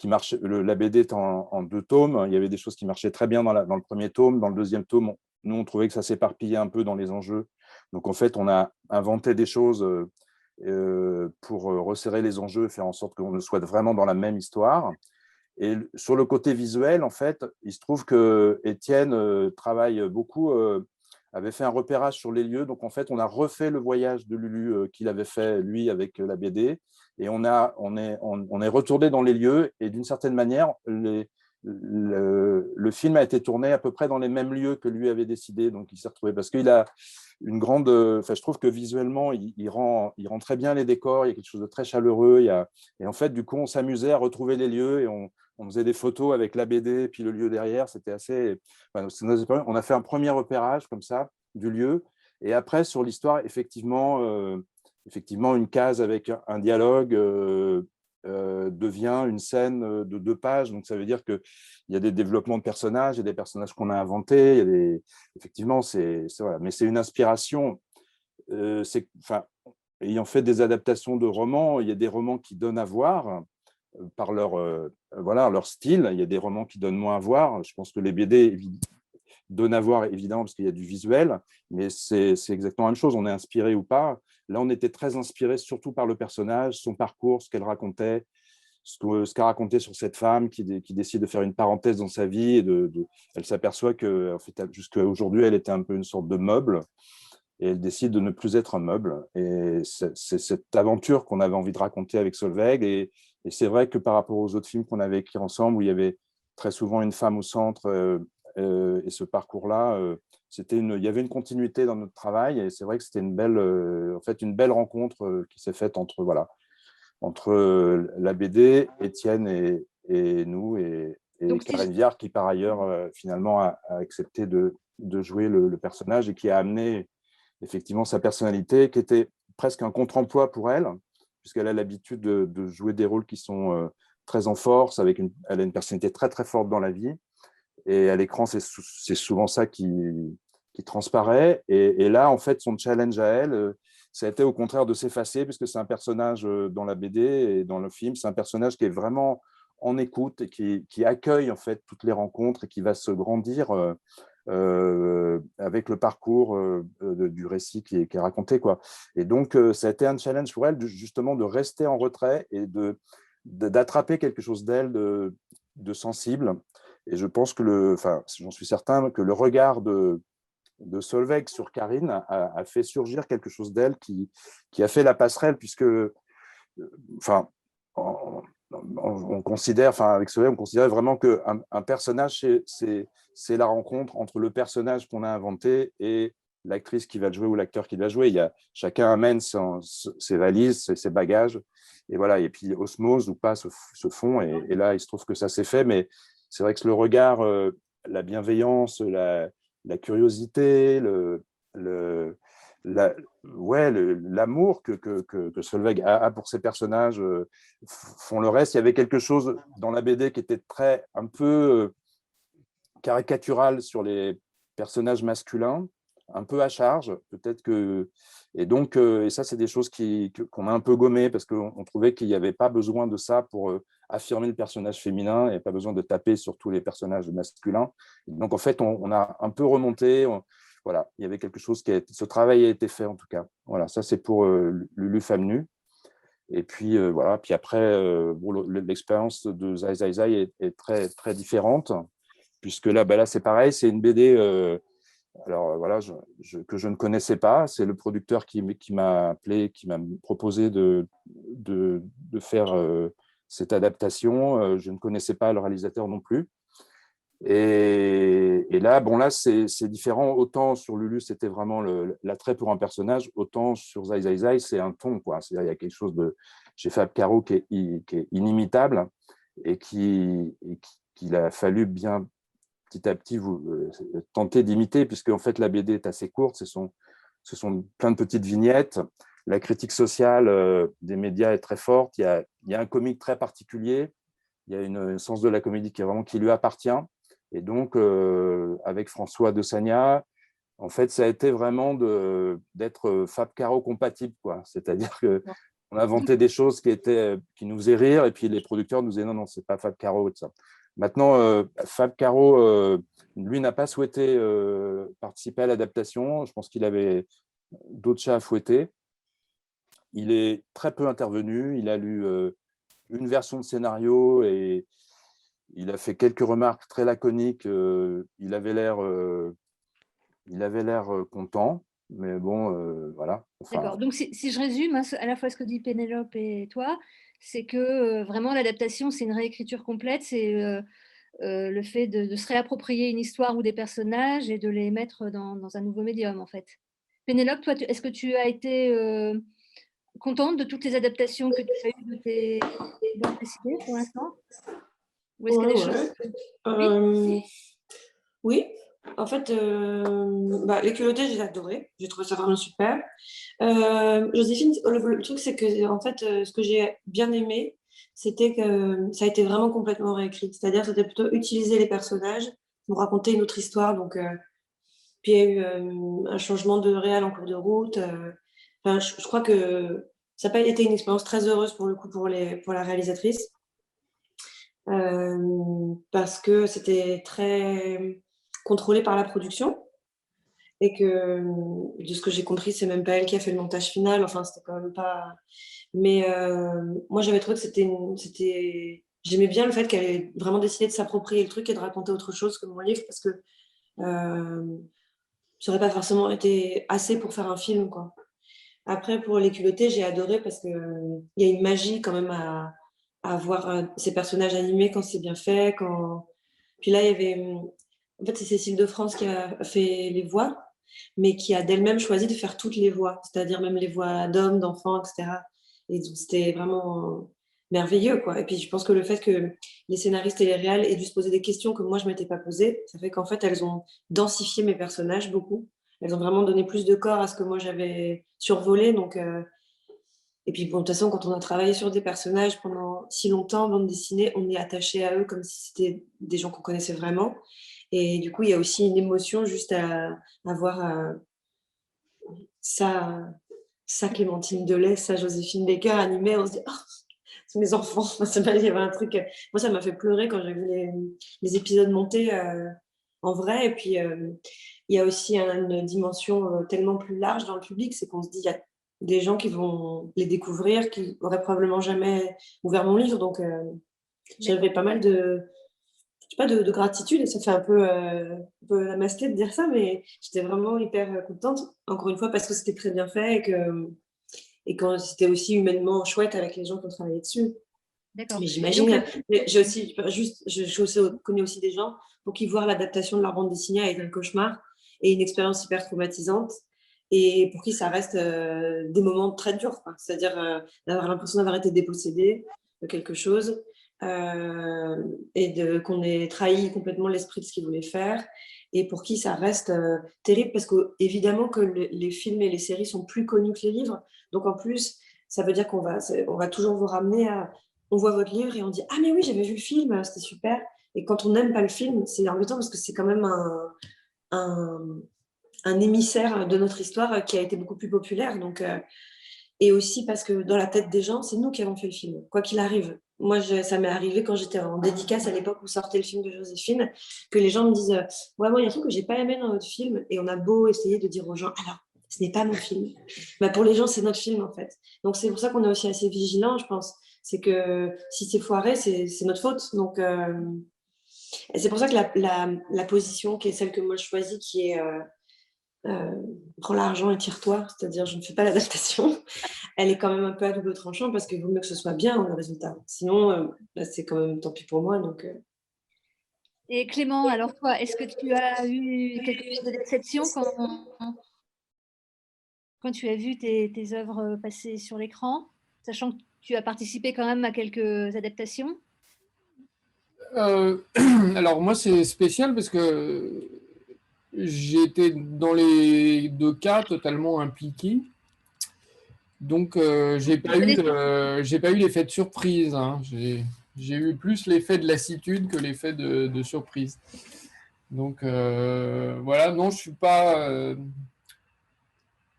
marchaient. La BD est en 2 tomes. Il y avait des choses qui marchaient très bien dans le premier tome. Dans le deuxième tome, nous, on trouvait que ça s'éparpillait un peu dans les enjeux. Donc, en fait, on a inventé des choses pour resserrer les enjeux et faire en sorte qu'on soit vraiment dans la même histoire. Et sur le côté visuel, en fait, il se trouve que Étienne travaille beaucoup, avait fait un repérage sur les lieux. Donc, en fait, on a refait le voyage de Lulu qu'il avait fait, lui, avec la BD. Et on est retourné dans les lieux. Et d'une certaine manière, le film a été tourné à peu près dans les mêmes lieux que lui avait décidé. Donc, il s'est retrouvé parce qu'il a une grande… Enfin, je trouve que visuellement, il rend très bien les décors. Il y a quelque chose de très chaleureux. Et en fait, du coup, on s'amusait à retrouver les lieux et on faisait des photos avec la BD et puis le lieu derrière. C'était assez… Enfin, on a fait un premier repérage comme ça du lieu. Et après, sur l'histoire, effectivement, une case avec un dialogue devient une scène de 2 pages. Donc, ça veut dire qu'il y a des développements de personnages, il y a des personnages qu'on a inventés. Effectivement, voilà. Mais c'est une inspiration. Ayant fait des adaptations de romans, il y a des romans qui donnent à voir par leur style. Il y a des romans qui donnent moins à voir. Je pense que les BD donnent à voir, évidemment, parce qu'il y a du visuel, mais c'est exactement la même chose. On est inspiré ou pas. Là, on était très inspiré surtout par le personnage, son parcours, ce qu'elle racontait, ce qu'a raconté sur cette femme qui décide de faire une parenthèse dans sa vie. Elle s'aperçoit que, en fait, jusqu'à aujourd'hui, elle était un peu une sorte de meuble. Et elle décide de ne plus être un meuble. Et c'est cette aventure qu'on avait envie de raconter avec Solveig. Et c'est vrai que par rapport aux autres films qu'on avait écrits ensemble, où il y avait très souvent une femme au centre, et ce parcours-là, il y avait une continuité dans notre travail. Et c'est vrai que c'était une belle rencontre qui s'est faite entre la BD, Étienne et nous, et Karen Viard, qui par ailleurs, finalement, a accepté de jouer le personnage et qui a amené effectivement sa personnalité, qui était presque un contre-emploi pour elle, puisqu'elle a l'habitude de jouer des rôles qui sont très en force, elle a une personnalité très très forte dans la vie, et à l'écran, c'est souvent ça qui transparaît. Et là, en fait, son challenge à elle, ça a été au contraire de s'effacer, puisque c'est un personnage dans la BD et dans le film, c'est un personnage qui est vraiment en écoute et qui accueille en fait toutes les rencontres et qui va se grandir avec le parcours du récit qui est raconté, quoi. Et donc, ça a été un challenge pour elle, justement, de rester en retrait et d'attraper quelque chose d'elle de sensible. Et je pense que j'en suis certain que le regard de Solveig sur Karine a fait surgir quelque chose d'elle qui a fait la passerelle, puisque, on considère, avec Solveig, on considère vraiment qu'un personnage, c'est la rencontre entre le personnage qu'on a inventé et l'actrice qui va le jouer ou l'acteur qui va le jouer. Chacun amène ses valises, ses bagages, et voilà. Et puis osmose ou pas se font, et là, il se trouve que ça s'est fait, mais c'est vrai que le regard, la bienveillance, la curiosité, l'amour que Solveig a pour ses personnages font le reste. Il y avait quelque chose dans la BD qui était un peu caricatural sur les personnages masculins, un peu à charge, peut-être que… Et donc, et ça, c'est des choses qu'on a un peu gommées, parce qu'on trouvait qu'il n'y avait pas besoin de ça pour affirmer le personnage féminin, et pas besoin de taper sur tous les personnages masculins. Et donc, en fait, on a un peu remonté, voilà, il y avait quelque chose ce travail a été fait en tout cas. Voilà, ça c'est pour Lulu Femme Nue. Et puis voilà, puis après, l'expérience de Zai Zai Zai est très, très différente, puisque là, là c'est pareil, c'est une BD alors voilà, que je ne connaissais pas. C'est le producteur qui m'a appelé, qui m'a proposé de faire cette adaptation. Je ne connaissais pas le réalisateur non plus. Et là, là c'est différent. Autant sur Lulu, c'était vraiment l'attrait pour un personnage, autant sur Zai Zai Zai, c'est un ton, quoi. C'est-à-dire, il y a quelque chose chez Fab Caro qui est inimitable et qu'il a fallu bien petit à petit tenter d'imiter, puisque en fait, la BD est assez courte. Ce sont plein de petites vignettes. La critique sociale des médias est très forte. Il y a un comique très particulier. Il y a un sens de la comédie qui lui appartient. Et donc, avec François de Sagna, en fait, ça a été vraiment d'être Fab Caro compatible, quoi. C'est-à-dire qu'on inventait des choses qui nous faisaient rire, et puis les producteurs nous disaient non, c'est pas Fab Caro, et tout ça. Maintenant, Fab Caro, lui, n'a pas souhaité participer à l'adaptation. Je pense qu'il avait d'autres chats à fouetter. Il est très peu intervenu. Il a lu une version de scénario et il a fait quelques remarques très laconiques. Il avait l'air content, mais bon, voilà. Enfin... D'accord. Donc, si je résume à la fois ce que dit Pénélope et toi, c'est que vraiment l'adaptation, c'est une réécriture complète. C'est le fait de se réapproprier une histoire ou des personnages et de les mettre dans un nouveau médium, en fait. Pénélope, toi, est-ce que tu as été contente de toutes les adaptations que tu as eues de tes bandes dessinées pour l'instant? Ou est-ce qu'il y a des choses... Oui. En fait, les culottés, j'ai adoré. J'ai trouvé ça vraiment super. Joséphine, le truc, c'est que en fait, ce que j'ai bien aimé, c'était que ça a été vraiment complètement réécrit. C'est-à-dire que c'était plutôt utiliser les personnages pour raconter une autre histoire. Donc, puis il y a eu un changement de réal en cours de route. Je crois que ça n'a pas été une expérience très heureuse pour le coup pour la réalisatrice. Parce que c'était très contrôlé par la production et que de ce que j'ai compris, c'est même pas elle qui a fait le montage final. Enfin, c'était quand même pas. Mais moi, j'avais trouvé que j'aimais bien le fait qu'elle ait vraiment décidé de s'approprier le truc et de raconter autre chose que mon livre, parce que ça aurait pas forcément été assez pour faire un film, quoi. Après, pour les culottés, j'ai adoré parce que il y a une magie quand même à voir ces personnages animés quand c'est bien fait. Puis là, il y avait. En fait, c'est Cécile de France qui a fait les voix, mais qui a d'elle-même choisi de faire toutes les voix, c'est-à-dire même les voix d'hommes, d'enfants, etc. Et donc, c'était vraiment merveilleux, quoi. Et puis, je pense que le fait que les scénaristes et les réals aient dû se poser des questions que moi, je ne m'étais pas posées, ça fait qu'en fait, elles ont densifié mes personnages beaucoup. Elles ont vraiment donné plus de corps à ce que moi, j'avais survolé. Donc, et puis, bon, de toute façon, quand on a travaillé sur des personnages pendant si longtemps, bande dessinée, on est attaché à eux comme si c'était des gens qu'on connaissait vraiment. Et du coup, il y a aussi une émotion juste à voir ça Clémentine Delay, ça Joséphine Baker animée. On se dit, oh, c'est mes enfants. Il y avait un truc. Moi, ça m'a fait pleurer quand j'ai vu les épisodes monter en vrai. Et puis, il y a aussi une dimension tellement plus large dans le public, c'est qu'on se dit, il y a des gens qui vont les découvrir, qui n'auraient probablement jamais ouvert mon livre. Donc, j'avais pas mal de gratitude, et ça fait un peu la masquette de dire ça, mais j'étais vraiment hyper contente, encore une fois, parce que c'était très bien fait et que c'était aussi humainement chouette avec les gens qui ont travaillé dessus. D'accord. Mais j'imagine, je connais aussi des gens pour qui voir l'adaptation de leur bande dessinée a été un cauchemar et une expérience hyper traumatisante, et pour qui ça reste des moments très durs, quoi. C'est-à-dire d'avoir l'impression d'avoir été dépossédé de quelque chose. Et qu'on ait trahi complètement l'esprit de ce qu'ils voulaient faire, et pour qui ça reste terrible, parce que évidemment que les films et les séries sont plus connus que les livres, donc en plus ça veut dire qu'on va toujours vous ramener à, on voit votre livre et on dit ah mais oui, j'avais vu le film, c'était super. Et quand on n'aime pas le film, c'est embêtant parce que c'est quand même un émissaire de notre histoire qui a été beaucoup plus populaire. Donc Et aussi parce que dans la tête des gens, c'est nous qui avons fait le film, quoi qu'il arrive. Moi, ça m'est arrivé quand j'étais en dédicace à l'époque où sortait le film de Joséphine, que les gens me disent ouais, moi, il y a un truc que j'ai pas aimé dans votre film. Et on a beau essayer de dire aux gens alors, ce n'est pas mon film. Bah, pour les gens, c'est notre film, en fait. Donc, c'est pour ça qu'on est aussi assez vigilants, je pense. C'est que si c'est foiré, c'est notre faute. Donc, et c'est pour ça que la position qui est celle que moi je choisis, qui est prends l'argent et tire-toi, c'est-à-dire je ne fais pas l'adaptation, elle est quand même un peu à double tranchant parce qu'il vaut mieux que ce soit bien le résultat. Sinon, là, c'est quand même tant pis pour moi. Donc, Et Clément, alors toi, est-ce que tu as eu quelque chose de déception quand tu as vu tes œuvres passer sur l'écran, sachant que tu as participé quand même à quelques adaptations? Alors moi, c'est spécial parce que j'ai été dans les 2 cas totalement impliqué. Donc, j'ai pas eu l'effet de surprise, hein. J'ai eu plus l'effet de lassitude que l'effet de surprise. Donc, voilà, non, je suis pas...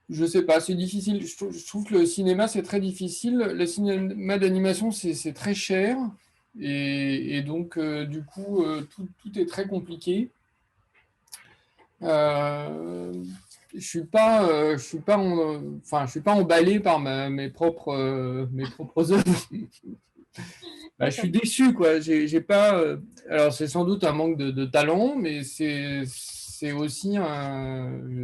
je sais pas, c'est difficile. Je trouve que le cinéma, c'est très difficile. Le cinéma d'animation, c'est très cher. Et donc, du coup, tout est très compliqué. Je suis pas, enfin, je suis pas emballé par mes propres œuvres. Bah, je suis déçu, quoi. J'ai pas. Alors, c'est sans doute un manque de talent, mais c'est aussi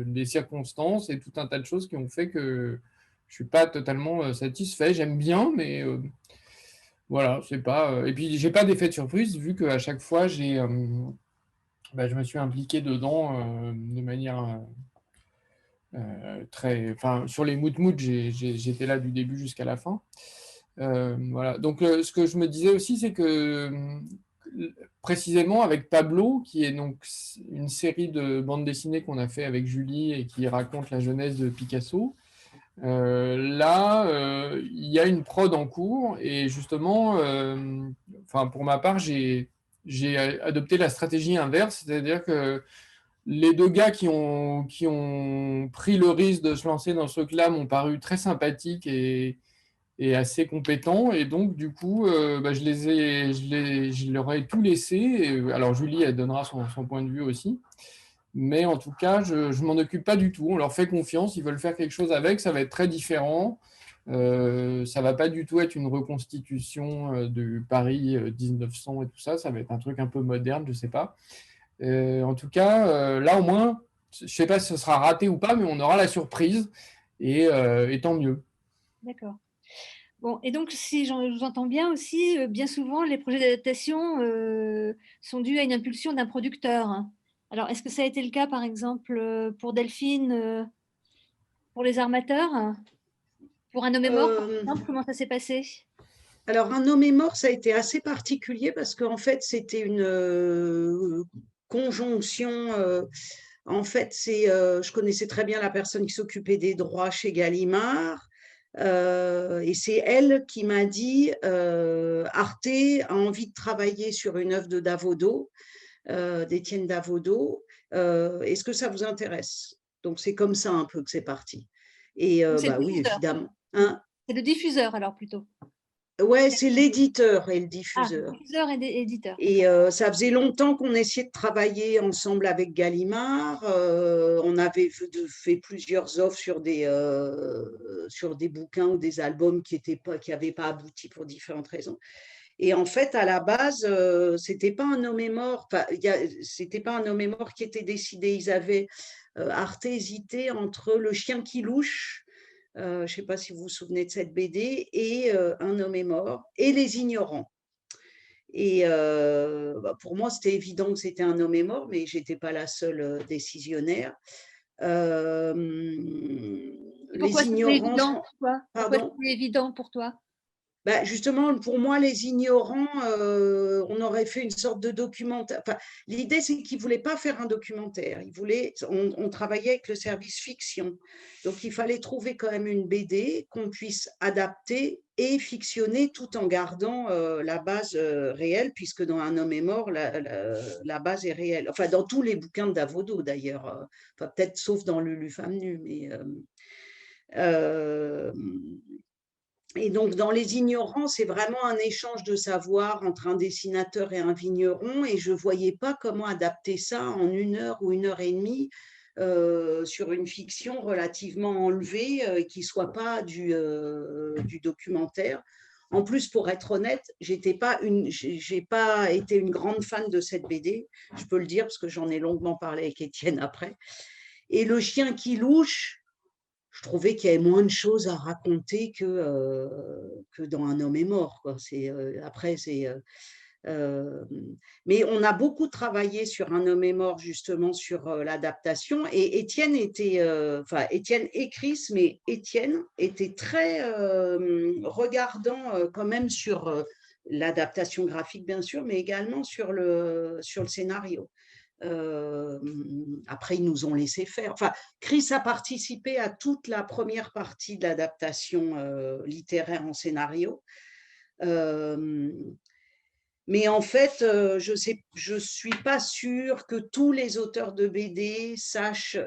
des circonstances et tout un tas de choses qui ont fait que je suis pas totalement satisfait. J'aime bien, mais voilà, c'est pas. Et puis, j'ai pas d'effet de surprise vu qu'à chaque fois, bah, je me suis impliqué dedans de manière très. Enfin, sur les mout-mout, j'étais là du début jusqu'à la fin. Voilà. Donc, ce que je me disais aussi, c'est que précisément avec Pablo, qui est donc une série de bandes dessinées qu'on a fait avec Julie et qui raconte la jeunesse de Picasso, là, il y a une prod en cours et justement, enfin, pour ma part, j'ai adopté la stratégie inverse, c'est-à-dire que les 2 gars qui ont pris le risque de se lancer dans ce truc-là m'ont paru très sympathiques et assez compétents. Et donc, du coup, bah, je leur ai tout laissé. Alors, Julie, elle donnera son point de vue aussi. Mais en tout cas, je ne m'en occupe pas du tout. On leur fait confiance. Ils veulent faire quelque chose avec. Ça va être très différent. Ça ne va pas du tout être une reconstitution de Paris 1900 et tout ça. Ça va être un truc un peu moderne, je ne sais pas. En tout cas, là, au moins, je ne sais pas si ce sera raté ou pas, mais on aura la surprise. Et tant mieux. D'accord. Bon, et donc, si je vous entends bien aussi, bien souvent, les projets d'adaptation sont dus à une impulsion d'un producteur, hein. Alors, est-ce que ça a été le cas, par exemple, pour Delphine, pour Les Armateurs, hein, pour Un homme est mort, par exemple, comment ça s'est passé? Alors, Un homme est mort, ça a été assez particulier parce qu'en fait, c'était une conjonction. En fait, je connaissais très bien la personne qui s'occupait des droits chez Gallimard. Et c'est elle qui m'a dit Arte a envie de travailler sur une œuvre de Davodo, d'Étienne Davodo. Est-ce que ça vous intéresse? Donc, c'est comme ça un peu que c'est parti. Et C'est le bah oui, diffuseur. évidemment. Hein? C'est le diffuseur, alors, plutôt. Ouais, c'est l'éditeur et le Ah, diffuseur. diffuseur et éditeur. Et ça faisait longtemps qu'on essayait de travailler ensemble avec Gallimard. On avait fait plusieurs offres sur des bouquins ou des albums qui n'avaient pas abouti pour différentes raisons. Et en fait, à la base, c'était pas Un homme est mort. Enfin, c'était pas Un homme est mort qui était décidé. Arte hésitait entre Le chien qui louche. Je ne sais pas si vous vous souvenez de cette BD, et Un homme est mort, et Les Ignorants. Et bah, pour moi, c'était évident que c'était Un homme est mort, mais je n'étais pas la seule décisionnaire. Et pourquoi Les c'était Ignorants, évident pour toi? Pourquoi pardon? c'était évident pour toi? Bah, justement, pour moi, Les Ignorants, on aurait fait une sorte de documentaire. Enfin, l'idée, c'est qu'ils ne voulaient pas faire un documentaire. On travaillait avec le service fiction. Donc, il fallait trouver quand même une BD qu'on puisse adapter et fictionner tout en gardant la base réelle, puisque dans Un homme est mort, la base est réelle. Enfin, dans tous les bouquins de Davodo, d'ailleurs. Enfin, peut-être sauf dans Lulu Femme Nue. Mais, Et donc, dans Les Ignorants, c'est vraiment un échange de savoir entre un dessinateur et un vigneron, et je ne voyais pas comment adapter ça en 1 heure ou 1 heure et demie sur une fiction relativement enlevée, qui ne soit pas du documentaire. En plus, pour être honnête, j'ai pas été une grande fan de cette BD, je peux le dire, parce que j'en ai longuement parlé avec Étienne après. Et Le chien qui louche, je trouvais qu'il y avait moins de choses à raconter que dans Un homme est mort, quoi. Mais on a beaucoup travaillé sur Un homme est mort, justement, sur l'adaptation. Et Étienne Étienne et Chris, mais Étienne était très regardant quand même sur l'adaptation graphique, bien sûr, mais également sur le scénario. Après, ils nous ont laissé faire. Enfin, Chris a participé à toute la première partie de l'adaptation littéraire en scénario. Mais en fait, je suis pas sûre que tous les auteurs de BD sachent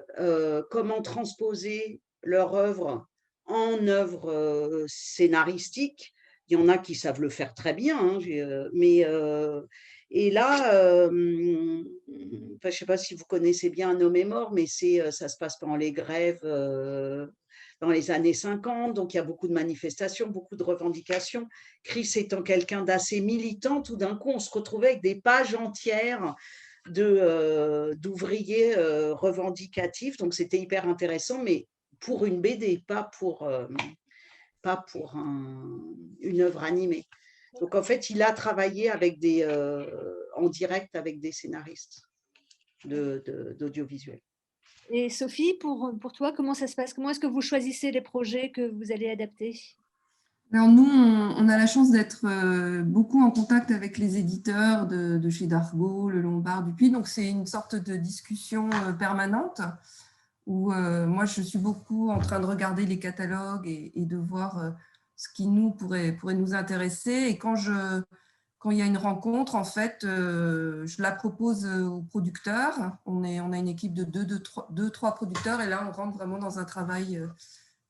comment transposer leur œuvre en œuvre scénaristique. Il y en a qui savent le faire très bien, hein, et là, je ne sais pas si vous connaissez bien Un homme est mort, mais ça se passe pendant les grèves dans les années 50, donc il y a beaucoup de manifestations, beaucoup de revendications. Chris étant quelqu'un d'assez militant, tout d'un coup, on se retrouvait avec des pages entières d'ouvriers revendicatifs, donc c'était hyper intéressant, mais pour une BD, pas pour une œuvre animée. Donc en fait, il a travaillé en direct avec des scénaristes d'audiovisuel. Et Sophie, pour toi, comment ça se passe? Comment est-ce que vous choisissez les projets que vous allez adapter? Alors nous, on a la chance d'être beaucoup en contact avec les éditeurs de chez Dargaud, Le Lombard, Dupuis. Donc c'est une sorte de discussion permanente où moi je suis beaucoup en train de regarder les catalogues et de voir ce qui pourrait nous intéresser. Et quand il y a une rencontre, en fait, je la propose aux producteurs. On a une équipe de 2-3 producteurs, et là on rentre vraiment dans un travail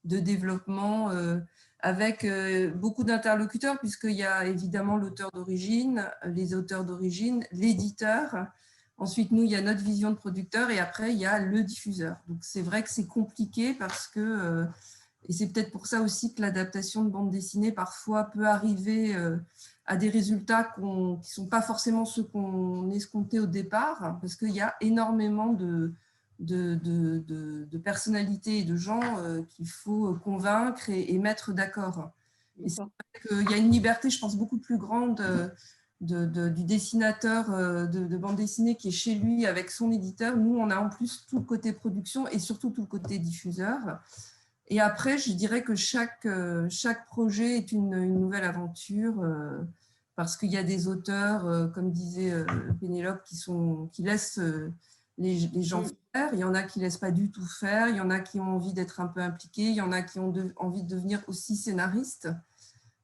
de développement avec beaucoup d'interlocuteurs, puisqu'il y a évidemment l'auteur d'origine, les auteurs d'origine, l'éditeur. Ensuite, nous, il y a notre vision de producteur, et après, il y a le diffuseur. Donc, c'est vrai que c'est compliqué parce que, et c'est peut-être pour ça aussi que l'adaptation de bande dessinée, parfois, peut arriver à des résultats qui ne sont pas forcément ceux qu'on escomptait au départ, parce qu'il y a énormément de personnalités et de gens qu'il faut convaincre et mettre d'accord. Et c'est vrai qu'il y a une liberté, je pense, beaucoup plus grande du dessinateur de bande dessinée qui est chez lui avec son éditeur. Nous, on a en plus tout le côté production et surtout tout le côté diffuseur. Et après, je dirais que chaque projet est une nouvelle aventure parce qu'il y a des auteurs, comme disait Pénélope, qui laissent les gens faire. Il y en a qui ne laissent pas du tout faire. Il y en a qui ont envie d'être un peu impliqués. Il y en a qui ont envie de devenir aussi scénaristes.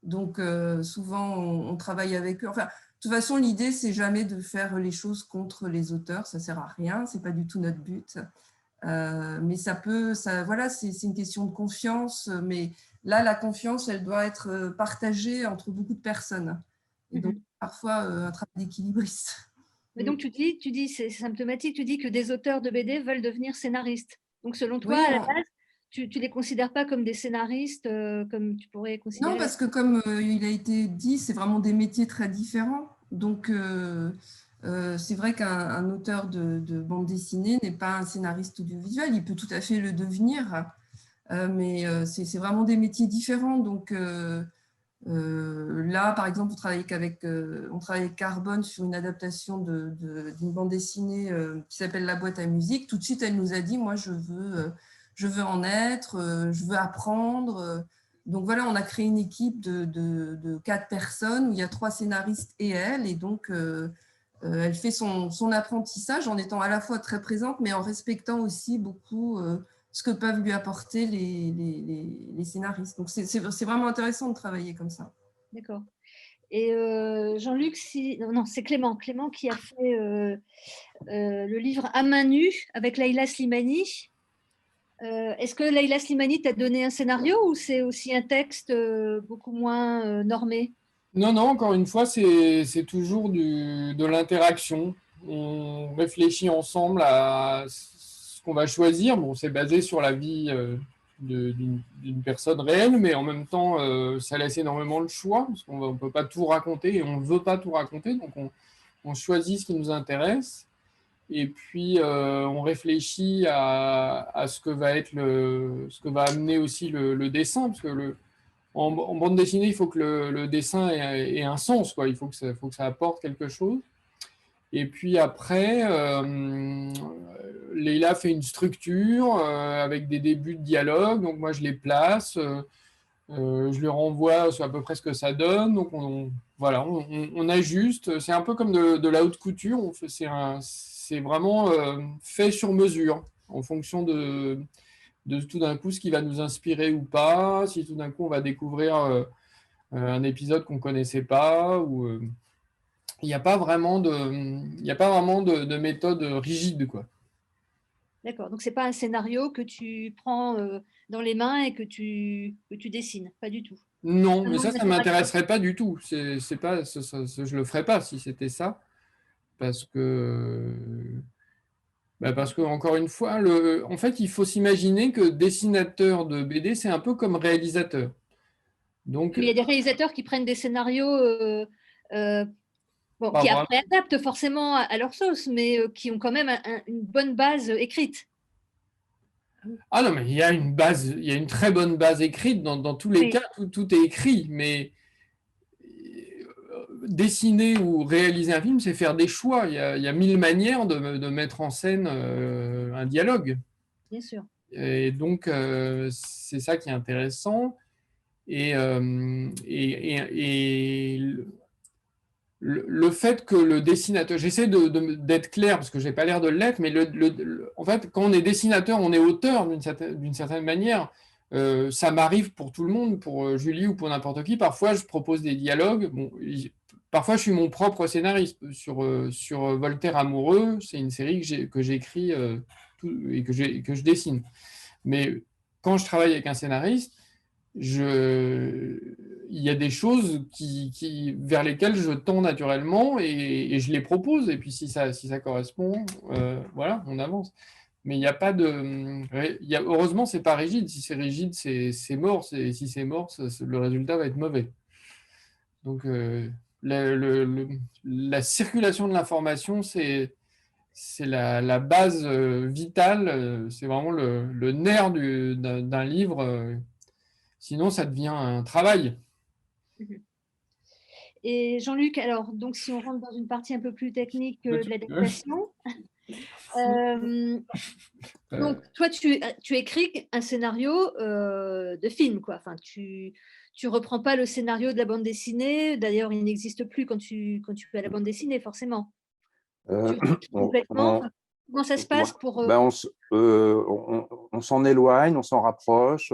Donc, souvent, on travaille avec eux. Enfin, de toute façon, l'idée, c'est jamais de faire les choses contre les auteurs. Ça ne sert à rien. Ce n'est pas du tout notre but. Mais voilà, c'est une question de confiance. Mais là, la confiance, elle doit être partagée entre beaucoup de personnes. Et donc, parfois, un travail d'équilibriste. Mais donc, tu dis, c'est symptomatique, tu dis que des auteurs de BD veulent devenir scénaristes. Donc, selon toi, à la base, tu ne les considères pas comme des scénaristes, comme tu pourrais considérer? Non, parce que comme il a été dit, c'est vraiment des métiers très différents. Donc, c'est vrai qu'un auteur de bande dessinée n'est pas un scénariste audiovisuel. Il peut tout à fait le devenir, mais c'est vraiment des métiers différents. Donc, là, par exemple, on travaille avec Carbone sur une adaptation d'une bande dessinée qui s'appelle La boîte à musique. Tout de suite, elle nous a dit, moi, je veux en être, je veux apprendre. Donc voilà, on a créé une équipe de 4 personnes où il y a 3 scénaristes et elle. Et donc, elle fait son apprentissage en étant à la fois très présente, mais en respectant aussi beaucoup ce que peuvent lui apporter les scénaristes. Donc, c'est vraiment intéressant de travailler comme ça. D'accord. Et Jean-Luc, non, c'est Clément qui a fait le livre À main nue avec Laïla Slimani. Est-ce que Leïla Slimani t'a donné un scénario ou c'est aussi un texte beaucoup moins normé? Non, non, encore une fois, c'est toujours de l'interaction. On réfléchit ensemble à ce qu'on va choisir. Bon, c'est basé sur la vie d'une personne réelle, mais en même temps, ça laisse énormément de choix, parce qu'on ne peut pas tout raconter et on ne veut pas tout raconter. Donc, on choisit ce qui nous intéresse. Et puis, on réfléchit à ce que va être ce que va amener aussi le dessin, parce que en bande dessinée, il faut que le dessin ait un sens, quoi. Il faut que ça apporte quelque chose. Et puis après, Leïla fait une structure avec des débuts de dialogue. Donc moi, je les place, je lui renvoie à peu près ce que ça donne. Donc voilà, on ajuste. C'est un peu comme de la haute couture. C'est vraiment fait sur mesure en fonction de tout d'un coup ce qui va nous inspirer ou pas, si tout d'un coup on va découvrir un épisode qu'on ne connaissait pas, ou il n'y a pas vraiment de méthode rigide, quoi. D'accord, donc ce n'est pas un scénario que tu prends dans les mains et que tu dessines, pas du tout. Non, mais Vraiment ça une ne interaction. m'intéresserait pas du tout. C'est pas, je le ferais pas si c'était ça, parce que encore une fois, en fait, il faut s'imaginer que dessinateur de BD, c'est un peu comme réalisateur. Donc, Mais il y a des réalisateurs qui prennent des scénarios pas qui vraiment. après adaptent forcément à leur sauce, mais qui ont quand même une bonne base écrite. Ah non, mais il y a une base, il y a une très bonne base écrite. Dans tous les Oui. cas, tout est écrit. Mais dessiner ou réaliser un film, c'est faire des choix. Il y a 1000 manières de mettre en scène un dialogue. Bien sûr. Et donc, c'est ça qui est intéressant. Et le fait que le dessinateur, j'essaie d'être clair parce que je n'ai pas l'air de l'être, mais en fait, quand on est dessinateur, on est auteur d'une certaine manière. Ça m'arrive pour tout le monde, pour Julie ou pour n'importe qui. Parfois, je propose des dialogues. Bon, parfois, je suis mon propre scénariste. Sur Voltaire amoureux, c'est une série que j'écris et que je dessine. Mais quand je travaille avec un scénariste, il y a des choses vers lesquelles je tends naturellement et je les propose. Et puis si ça correspond, voilà, on avance. Mais il n'y a pas de. Heureusement, c'est pas rigide. Si c'est rigide, c'est mort. Si c'est mort, le résultat va être mauvais. Donc, la circulation de l'information, c'est la base vitale. C'est vraiment le nerf d'un livre. Sinon, ça devient un travail. Et Jean-Luc, alors, donc si on rentre dans une partie un peu plus technique de l'adaptation, donc toi, tu écris un scénario de film, quoi. Enfin, tu reprends pas le scénario de la bande dessinée. D'ailleurs, il n'existe plus quand tu fais la bande dessinée, forcément. Tu l'écris complètement. Comment ça se passe pour… on s'en éloigne, on s'en rapproche.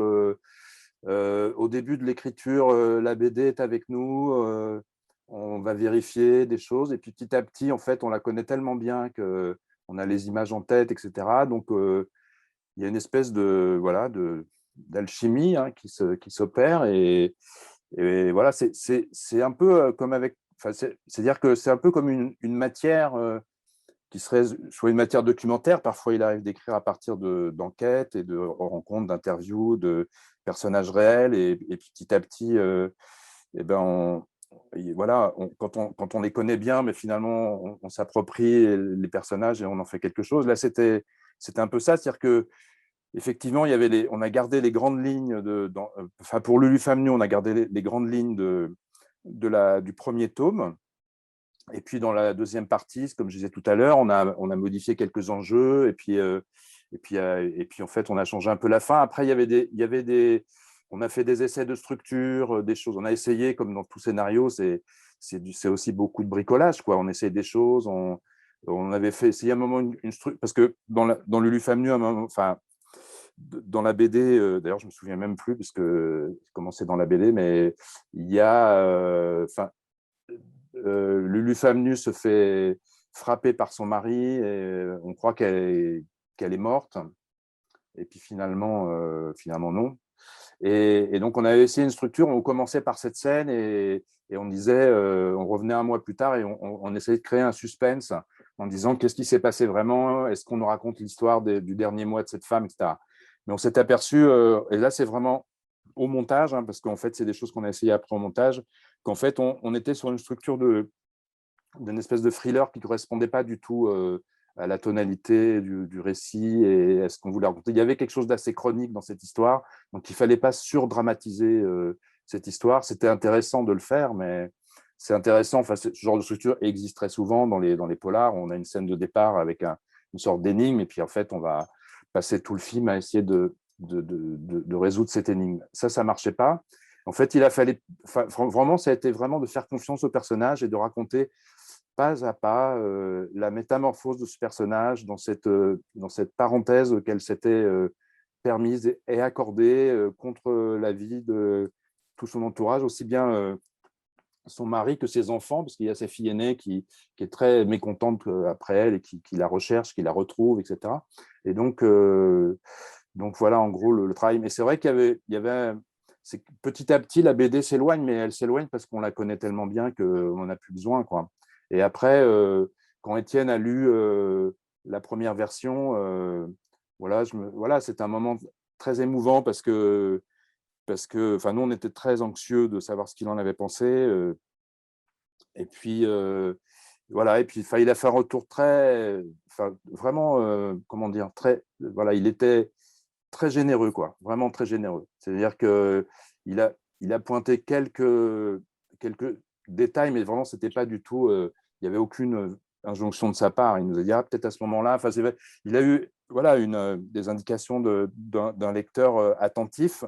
Au début de l'écriture, la BD est avec nous, on va vérifier des choses, et puis petit à petit, en fait, on la connaît tellement bien qu'on a les images en tête, etc. Donc, il y a une espèce d'alchimie qui s'opère, et voilà, c'est un peu comme avec… C'est-à-dire que c'est un peu comme une matière qui serait soit une matière documentaire. Parfois, il arrive d'écrire à partir d'enquêtes et de rencontres, d'interviews, de personnages réels. Et petit à petit, quand on les connaît bien, mais finalement, on s'approprie les personnages et on en fait quelque chose. Là, c'était un peu ça. C'est-à-dire que effectivement, on a gardé les grandes lignes pour Lulu Famenu, on a gardé les grandes lignes du premier tome. Et puis, dans la deuxième partie, comme je disais tout à l'heure, on a modifié quelques enjeux. Et puis, en fait, on a changé un peu la fin. Après, on a fait des essais de structure, des choses. On a essayé, comme dans tout scénario, c'est aussi beaucoup de bricolage, quoi. On essaye des choses. On avait essayé un moment une structure. Parce que dans Lulu Famenu, dans la BD, d'ailleurs, je ne me souviens même plus, parce que j'ai commencé dans la BD, mais il y a… Lulu Famenu se fait frapper par son mari et on croit qu'elle est morte. Et puis finalement non. Et donc, on avait essayé une structure, on commençait par cette scène et on disait, on revenait un mois plus tard et on essayait de créer un suspense en disant qu'est-ce qui s'est passé vraiment, est-ce qu'on nous raconte l'histoire du dernier mois de cette femme, etc. Mais on s'est aperçu, et là, c'est vraiment au montage, hein, parce qu'en fait, c'est des choses qu'on a essayé après au montage, qu'en fait, on était sur une structure d'une espèce de thriller qui ne correspondait pas du tout à la tonalité du récit et à ce qu'on voulait raconter. Il y avait quelque chose d'assez chronique dans cette histoire, donc il ne fallait pas surdramatiser cette histoire. C'était intéressant de le faire, mais c'est intéressant, enfin, ce genre de structure existe très souvent dans les polars. On a une scène de départ avec une sorte d'énigme, et puis en fait, on va passer tout le film à essayer de résoudre cette énigme. Ça ne marchait pas. En fait, il a fallu, vraiment, ça a été vraiment de faire confiance au personnage et de raconter pas à pas la métamorphose de ce personnage dans cette parenthèse qu'elle s'était permise et accordée contre la vie de tout son entourage, aussi bien son mari que ses enfants, parce qu'il y a sa fille aînée qui est très mécontente après elle et qui la recherche, qui la retrouve, etc. Et donc voilà en gros le travail. Mais c'est vrai qu'il y avait petit à petit, la BD s'éloigne, mais elle s'éloigne parce qu'on la connaît tellement bien qu'on n'en a plus besoin, quoi. Et après, quand Étienne a lu la première version, voilà, c'était un moment très émouvant parce que nous, on était très anxieux de savoir ce qu'il en avait pensé. Et puis, voilà, et puis il a fait un retour vraiment, comment dire, voilà, il était très généreux, quoi, vraiment très généreux. C'est-à-dire qu'il a pointé quelques détails, mais vraiment, c'était pas du tout, il n'y avait aucune injonction de sa part. Il nous a dit, peut-être à ce moment-là, enfin, c'est vrai, il a eu voilà, des indications d'un lecteur attentif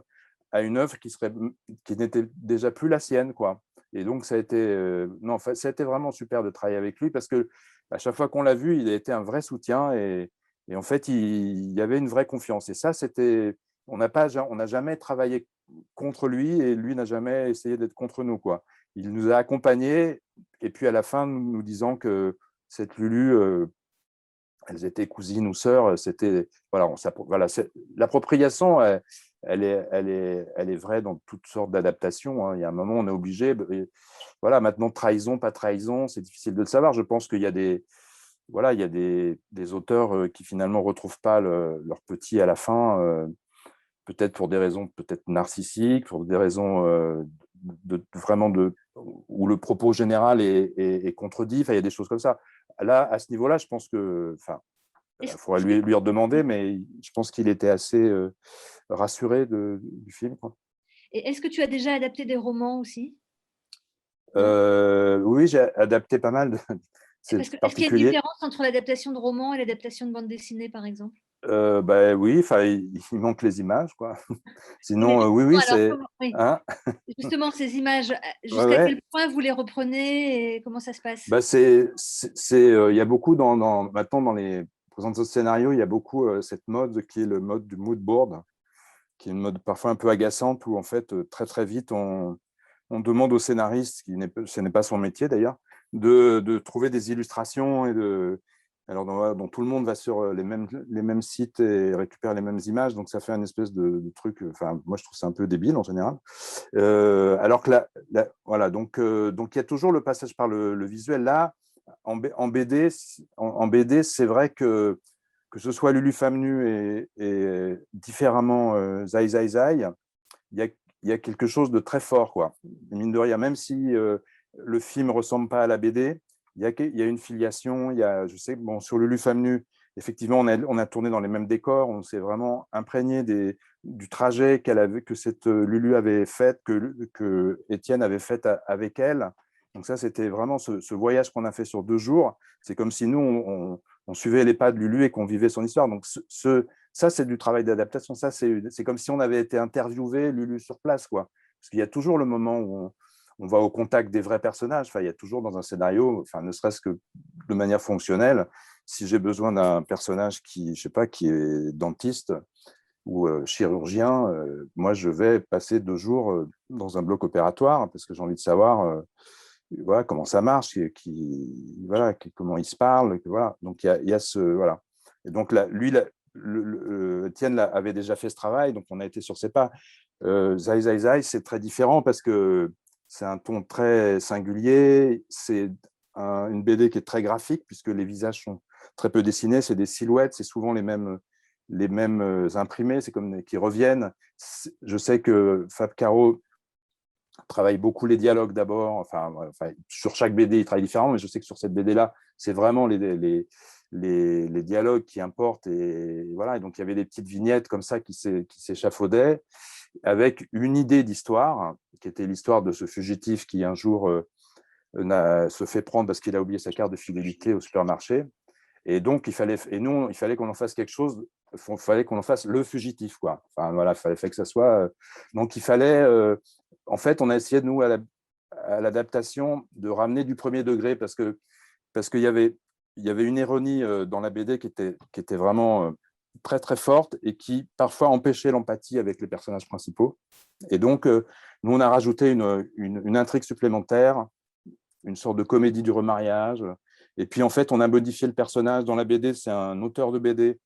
à une œuvre qui n'était déjà plus la sienne, quoi. Et donc, ça a été vraiment super de travailler avec lui parce que à chaque fois qu'on l'a vu, il a été un vrai soutien et en fait, il y avait une vraie confiance. Et ça, on n'a jamais travaillé contre lui et lui n'a jamais essayé d'être contre nous, quoi. Il nous a accompagnés et puis à la fin, nous disant que cette Lulu, elles étaient cousines ou sœurs, voilà, l'appropriation, elle est vraie dans toutes sortes d'adaptations, hein. Il y a un moment, on est obligé. Voilà, maintenant, trahison, pas trahison, c'est difficile de le savoir. Je pense qu'il y a des auteurs qui finalement ne retrouvent pas leur petit à la fin, peut-être pour des raisons peut-être narcissiques, pour des raisons où le propos général est contredit. Enfin, il y a des choses comme ça. Là, à ce niveau-là, je pense que, il faudrait lui redemander, mais je pense qu'il était assez rassuré du film, quoi. Et est-ce que tu as déjà adapté des romans aussi? Oui, j'ai adapté pas mal. Est-ce qu'il y a une différence entre l'adaptation de romans et l'adaptation de bande dessinée, par exemple? Oui, il manque les images, quoi. Sinon, oui, c'est… Hein, justement, ces images, ouais. Quel point vous les reprenez et comment ça se passe? Il y a beaucoup maintenant dans les présentations de scénario, il y a beaucoup cette mode qui est le mode du mood board, qui est une mode parfois un peu agaçante où en fait très très vite on demande au scénariste, ce n'est pas son métier d'ailleurs, de trouver des illustrations dont tout le monde va sur les mêmes sites et récupère les mêmes images, donc ça fait une espèce de truc, moi je trouve ça un peu débile en général. Alors que voilà, donc il y a toujours le passage par le visuel. Là, en BD, c'est vrai que ce soit Lulu Femme Nue et différemment Zai Zai Zai, il y a quelque chose de très fort, quoi. Mine de rien, même si le film ne ressemble pas à la BD, il y a une filiation. Je sais que sur Lulu Femme Nue, effectivement, on a tourné dans les mêmes décors, on s'est vraiment imprégné du trajet que cette Lulu avait fait, que Étienne avait fait avec elle. Donc ça, c'était vraiment ce voyage qu'on a fait sur 2 jours. C'est comme si nous, on suivait les pas de Lulu et qu'on vivait son histoire. Donc ça, c'est du travail d'adaptation. Ça, c'est comme si on avait été interviewé Lulu sur place, quoi. Parce qu'il y a toujours le moment où on va au contact des vrais personnages. Enfin, il y a toujours dans un scénario, ne serait-ce que de manière fonctionnelle, si j'ai besoin d'un personnage qui est dentiste ou chirurgien, moi, je vais passer 2 jours dans un bloc opératoire parce que j'ai envie de savoir voilà, comment ça marche, comment il se parle. Voilà. Donc, il y a ce… Voilà. Et donc, lui, Étienne avait déjà fait ce travail, donc on a été sur ses pas. Zai Zai Zai, c'est très différent parce que c'est un ton très singulier, c'est une BD qui est très graphique puisque les visages sont très peu dessinés, c'est des silhouettes, c'est souvent les mêmes imprimés, c'est comme qui reviennent. Je sais que Fab Caro travaille beaucoup les dialogues d'abord, enfin, sur chaque BD, il travaille différemment, mais je sais que sur cette BD-là, c'est vraiment les dialogues qui importent. Et voilà, et donc il y avait des petites vignettes comme ça qui s'échafaudaient avec une idée d'histoire, qui était l'histoire de ce fugitif qui un jour se fait prendre parce qu'il a oublié sa carte de fidélité au supermarché. Et donc, il fallait qu'on en fasse quelque chose, il fallait qu'on en fasse le fugitif, quoi. Enfin, voilà, il fallait que ça soit… donc, il fallait… en fait, on a essayé, nous, à l'adaptation, de ramener du premier degré parce qu'il y avait une ironie dans la BD qui était vraiment très, très forte et qui, parfois, empêchait l'empathie avec les personnages principaux. Et donc, nous, on a rajouté une intrigue supplémentaire, une sorte de comédie du remariage. Et puis, en fait, on a modifié le personnage. Dans la BD, c'est un auteur de BD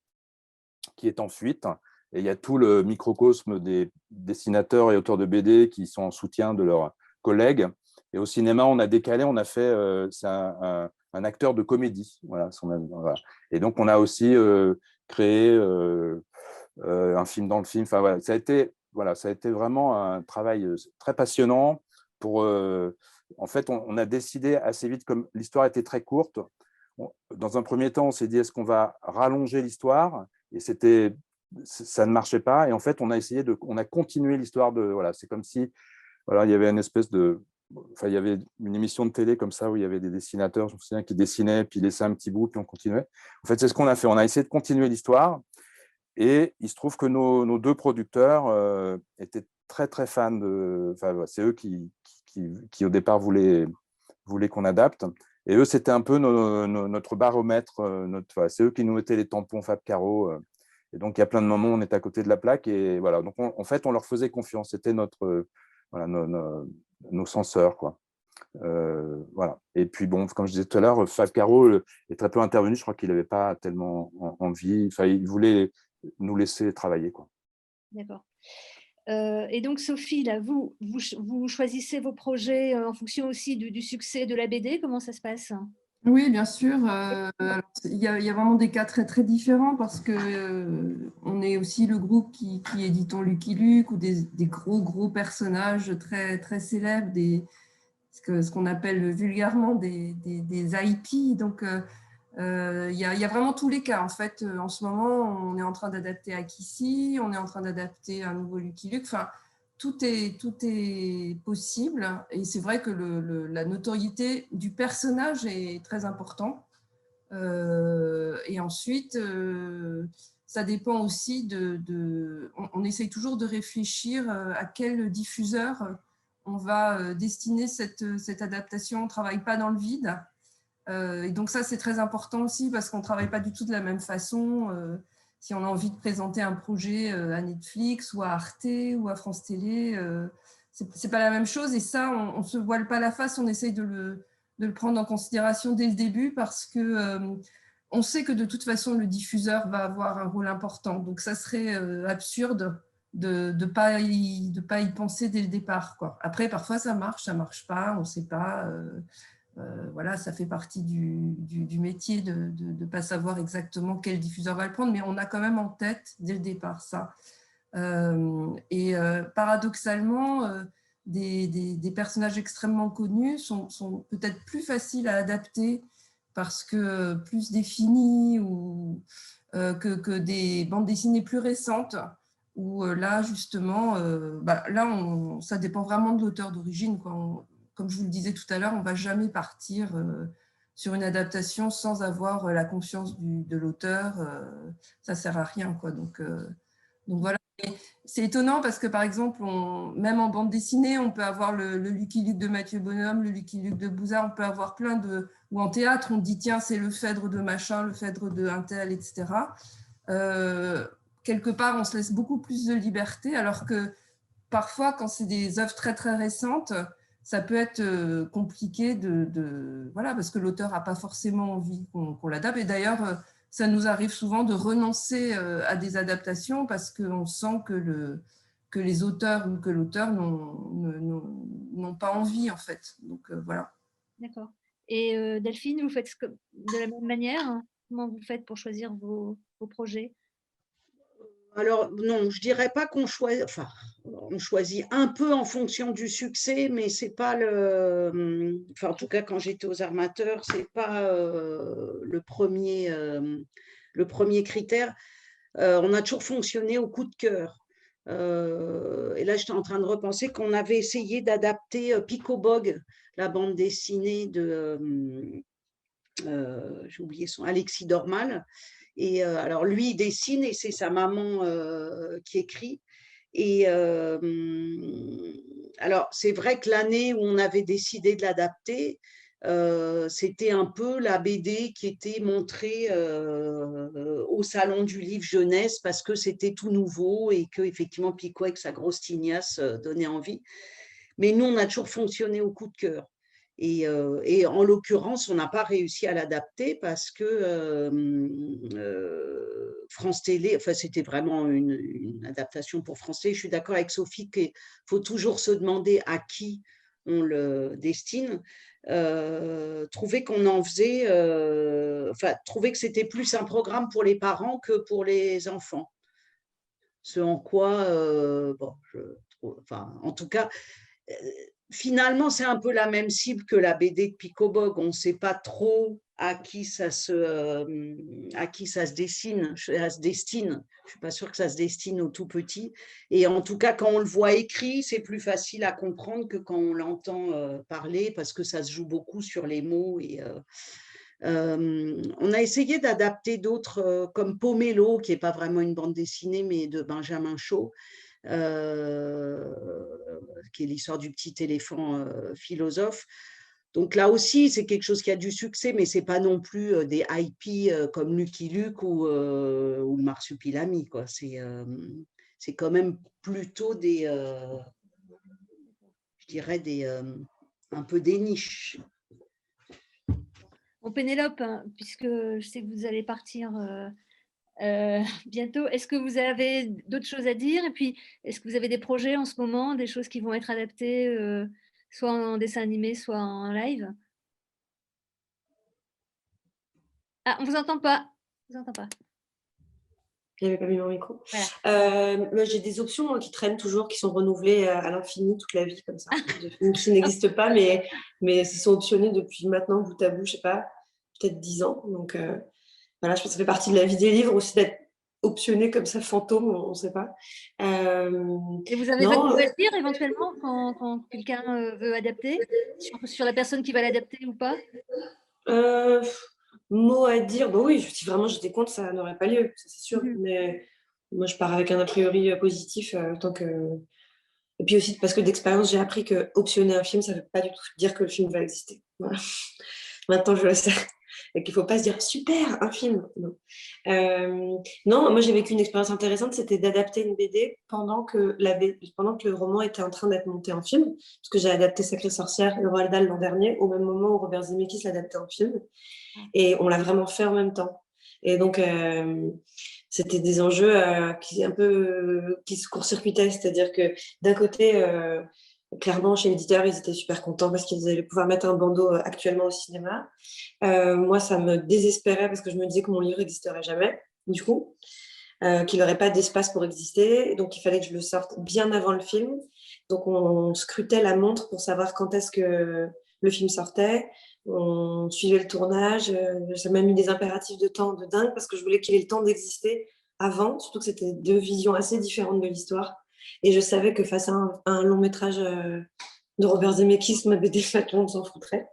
qui est en fuite. Et il y a tout le microcosme des dessinateurs et auteurs de BD qui sont en soutien de leurs collègues. Et au cinéma, on a décalé, on a fait… c'est un acteur de comédie. Voilà. Et donc, on a aussi créé un film dans le film. Enfin, voilà, ça a été vraiment un travail très passionnant pour… en fait, on a décidé assez vite, comme l'histoire était très courte, dans un premier temps, on s'est dit, est-ce qu'on va rallonger l'histoire? Et ça ne marchait pas. Et en fait, on a continué l'histoire de… Voilà, c'est comme si il y avait une espèce de… Enfin, il y avait une émission de télé comme ça où il y avait des dessinateurs, je me souviens, qui dessinaient, puis laissaient un petit bout, puis on continuait. En fait, c'est ce qu'on a fait. On a essayé de continuer l'histoire. Et il se trouve que nos deux producteurs étaient très, très fans de… Enfin, c'est eux qui, au départ, voulaient qu'on adapte. Et eux, c'était un peu notre baromètre. C'est eux qui nous mettaient les tampons Fab Caro. Et donc, il y a plein de moments où on était à côté de la plaque. Et voilà. Donc, en fait, on leur faisait confiance. C'était nos censeurs, quoi. Voilà. Et puis, bon, comme je disais tout à l'heure, Fab Caro est très peu intervenu. Je crois qu'il n'avait pas tellement envie. Enfin, il voulait nous laisser travailler, quoi. D'accord. Et donc, Sophie, là, vous choisissez vos projets en fonction aussi du succès de la BD. Comment ça se passe? Oui, bien sûr. Il y a vraiment des cas très, très différents parce que on est aussi le groupe qui éditons Lucky Luke ou des gros personnages très, très célèbres, ce qu'on appelle vulgairement des IP. Donc, il y a vraiment tous les cas. En fait, en ce moment, on est en train d'adapter Akissi, on est en train d'adapter un nouveau Lucky Luke. Enfin, tout est possible. Et c'est vrai que la notoriété du personnage est très importante. Et ensuite, ça dépend aussi on essaye toujours de réfléchir à quel diffuseur on va destiner cette adaptation. On ne travaille pas dans le vide. Et donc ça, c'est très important aussi parce qu'on ne travaille pas du tout de la même façon. Si on a envie de présenter un projet à Netflix ou à Arte ou à France Télé, c'est pas la même chose. Et ça, on ne se voile pas la face, on essaye de le prendre en considération dès le début parce que on sait que de toute façon, le diffuseur va avoir un rôle important. Donc ça serait absurde de ne pas y penser dès le départ, quoi. Après, parfois, ça marche pas, on ne sait pas… voilà, ça fait partie du métier de ne pas savoir exactement quel diffuseur va le prendre, mais on a quand même en tête dès le départ ça. Paradoxalement, des personnages extrêmement connus sont peut-être plus faciles à adapter parce que plus définis ou que des bandes dessinées plus récentes où là, justement, ça dépend vraiment de l'auteur d'origine, quoi. Comme je vous le disais tout à l'heure, on ne va jamais partir sur une adaptation sans avoir la confiance de l'auteur. Ça ne sert à rien, quoi. Donc voilà. C'est étonnant parce que, par exemple, même en bande dessinée, on peut avoir le Lucky Luke de Mathieu Bonhomme, le Lucky Luke de Bouzard, on peut avoir plein de… Ou en théâtre, on dit, tiens, c'est le Phèdre de machin, le Phèdre de un tel, etc. Quelque part, on se laisse beaucoup plus de liberté, alors que parfois, quand c'est des œuvres très, très récentes, ça peut être compliqué voilà, parce que l'auteur n'a pas forcément envie qu'on l'adapte. Et d'ailleurs, ça nous arrive souvent de renoncer à des adaptations parce qu'on sent que les auteurs ou que l'auteur n'ont pas envie, en fait. Donc, voilà. D'accord. Et Delphine, vous faites de la même manière, hein? Comment vous faites pour choisir vos projets? Alors, non, je dirais pas qu'on choisit, enfin, on choisit un peu en fonction du succès, mais c'est pas enfin, en tout cas, quand j'étais aux armateurs, c'est pas le premier critère. On a toujours fonctionné au coup de cœur. Et là, j'étais en train de repenser qu'on avait essayé d'adapter Pico Bog, la bande dessinée de, j'ai oublié son, Alexis Dormal. Et alors, lui, il dessine et c'est sa maman qui écrit. Et alors, c'est vrai que l'année où on avait décidé de l'adapter, c'était un peu la BD qui était montrée au Salon du Livre Jeunesse parce que c'était tout nouveau et que effectivement Pico avec sa grosse tignasse donnait envie. Mais nous, on a toujours fonctionné au coup de cœur. Et en l'occurrence, on n'a pas réussi à l'adapter parce que France Télé, enfin, c'était vraiment une adaptation pour France Télé. Je suis d'accord avec Sophie qu'il faut toujours se demander à qui on le destine. Trouver qu'on en faisait, enfin, trouver que c'était plus un programme pour les parents que pour les enfants. Ce en quoi, bon, enfin, en tout cas, finalement, c'est un peu la même cible que la BD de Pico Bog. On ne sait pas trop à qui ça se destine. Je ne suis pas sûre que ça se destine aux tout petits. Et en tout cas, quand on le voit écrit, c'est plus facile à comprendre que quand on l'entend parler, parce que ça se joue beaucoup sur les mots. Et on a essayé d'adapter d'autres, comme Pomelo, qui n'est pas vraiment une bande dessinée, mais de Benjamin Shaw. Qui est l'histoire du petit éléphant philosophe. Donc là aussi, c'est quelque chose qui a du succès, mais ce n'est pas non plus des IP comme Lucky Luke ou le Marsupilami, quoi. C'est quand même plutôt des, je dirais, un peu des niches. Bon, Pénélope, hein, puisque je sais que vous allez partir bientôt, est-ce que vous avez d'autres choses à dire? Et puis, est-ce que vous avez des projets en ce moment, des choses qui vont être adaptées, soit en dessin animé, soit en live? Ah, on ne vous entend pas. On vous entend pas. Je n'avais pas mis mon micro. Voilà. Moi, j'ai des options moi, qui traînent toujours, qui sont renouvelées à l'infini toute la vie, comme ça. Des films qui n'existent pas, mais ils sont optionnés depuis maintenant, bout à bout, je ne sais pas, peut-être 10 ans. Donc, voilà, je pense que ça fait partie de la vie des livres aussi d'être optionné comme ça, fantôme, on ne sait pas. Et vous avez votre mot à dire éventuellement quand quelqu'un veut adapter sur la personne qui va l'adapter ou pas? Mot à dire, bon oui, si vraiment j'étais contre, ça n'aurait pas lieu, ça c'est sûr. Mais moi, je pars avec un a priori positif, tant que. Et puis aussi parce que d'expérience, j'ai appris que optionner un film, ça ne veut pas du tout dire que le film va exister. Voilà. Maintenant, je le sais. Et qu'il ne faut pas se dire super, un film. Non. Non, moi j'ai vécu une expérience intéressante, c'était d'adapter une BD pendant que le roman était en train d'être monté en film, parce que j'ai adapté Sacrée Sorcière et le Roald Dahl l'an dernier, au même moment où Robert Zemeckis l'adaptait en film. Et on l'a vraiment fait en même temps. Et donc, c'était des enjeux qui se court-circuitaient, c'est-à-dire que d'un côté, clairement, chez l'éditeur, ils étaient super contents parce qu'ils allaient pouvoir mettre un bandeau actuellement au cinéma. Moi, ça me désespérait parce que je me disais que mon livre n'existerait jamais, du coup, qu'il n'aurait pas d'espace pour exister. Donc, il fallait que je le sorte bien avant le film. Donc, on scrutait la montre pour savoir quand est-ce que le film sortait. On suivait le tournage. J'ai même mis des impératifs de temps de dingue parce que je voulais qu'il ait le temps d'exister avant, surtout que c'était deux visions assez différentes de l'histoire. Et je savais que face à un long métrage de Robert Zemeckis, ma BD Fatou, on s'en foutrait.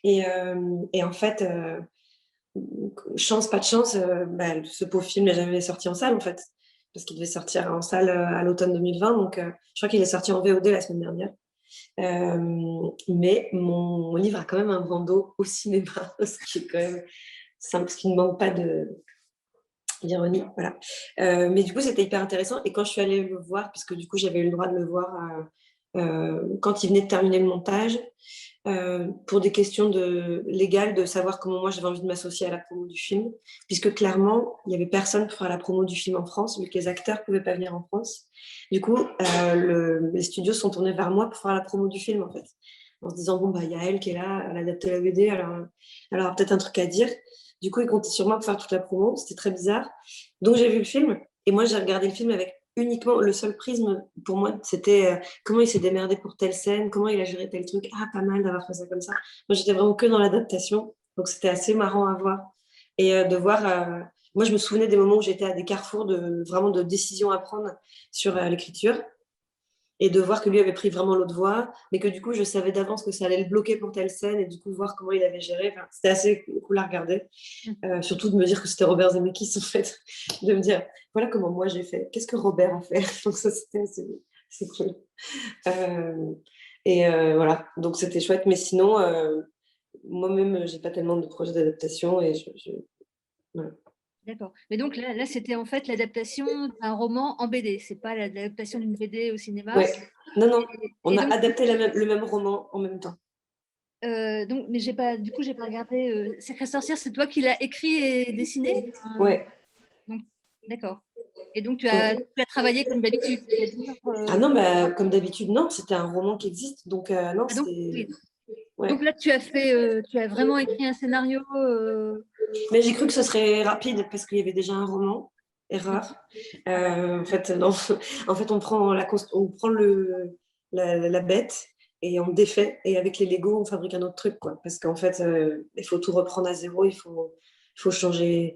Et en fait, chance, pas de chance, ce pauvre film n'est jamais sorti en salle, en fait, parce qu'il devait sortir en salle à l'automne 2020. Donc, je crois qu'il est sorti en VOD la semaine dernière. Mais mon livre a quand même un bandeau au cinéma, ce qui est quand même simple, parce qu'il ne manque pas d'ironie, voilà. Mais du coup, c'était hyper intéressant. Et quand je suis allée le voir, parce que du coup, j'avais eu le droit de le voir quand il venait de terminer le montage, pour des questions légales, de savoir comment moi j'avais envie de m'associer à la promo du film, puisque clairement, il n'y avait personne pour faire la promo du film en France, vu que les acteurs ne pouvaient pas venir en France. Du coup, les studios sont tournés vers moi pour faire la promo du film, en fait, en se disant, bon, il y a elle qui est là, elle a adapté la BD, alors elle aura peut-être un truc à dire. Du coup, ils comptaient sur moi pour faire toute la promo, c'était très bizarre. Donc, j'ai vu le film, et moi, j'ai regardé le film avec uniquement le seul prisme pour moi, c'était comment il s'est démerdé pour telle scène, comment il a géré tel truc. Ah, pas mal d'avoir fait ça comme ça. Moi, j'étais vraiment que dans l'adaptation, donc c'était assez marrant à voir. Et de voir, moi, je me souvenais des moments où j'étais à des carrefours vraiment de décisions à prendre sur l'écriture, et de voir que lui avait pris vraiment l'autre voie, mais que du coup, je savais d'avance que ça allait le bloquer pour telle scène, et du coup, voir comment il avait géré. Enfin, c'était assez cool à regarder. Surtout de me dire que c'était Robert Zemeckis, en fait. De me dire, voilà comment moi j'ai fait. Qu'est-ce que Robert a fait? Donc ça, c'était assez cool. Voilà, donc c'était chouette. Mais sinon, moi-même, j'ai pas tellement de projets d'adaptation, et voilà. D'accord. Mais donc là c'était en fait l'adaptation d'un roman en BD. C'est pas l'adaptation d'une BD au cinéma. Ouais. Non. On a adapté le même roman en même temps. Donc, mais j'ai pas regardé. Secret Sorcière, c'est toi qui l'as écrit et dessiné? Ouais. Donc, d'accord. Et donc tu as travaillé comme d'habitude. Ah non, comme d'habitude, non. C'était un roman qui existe, donc non. Ah, donc, c'était... Ouais. Donc là, tu as vraiment écrit un scénario. Mais j'ai cru que ce serait rapide parce qu'il y avait déjà un roman. Erreur. En fait, non. En fait, on prend la bête et on défait. Et avec les Lego, on fabrique un autre truc, quoi. Parce qu'en fait, il faut tout reprendre à zéro. Il faut changer.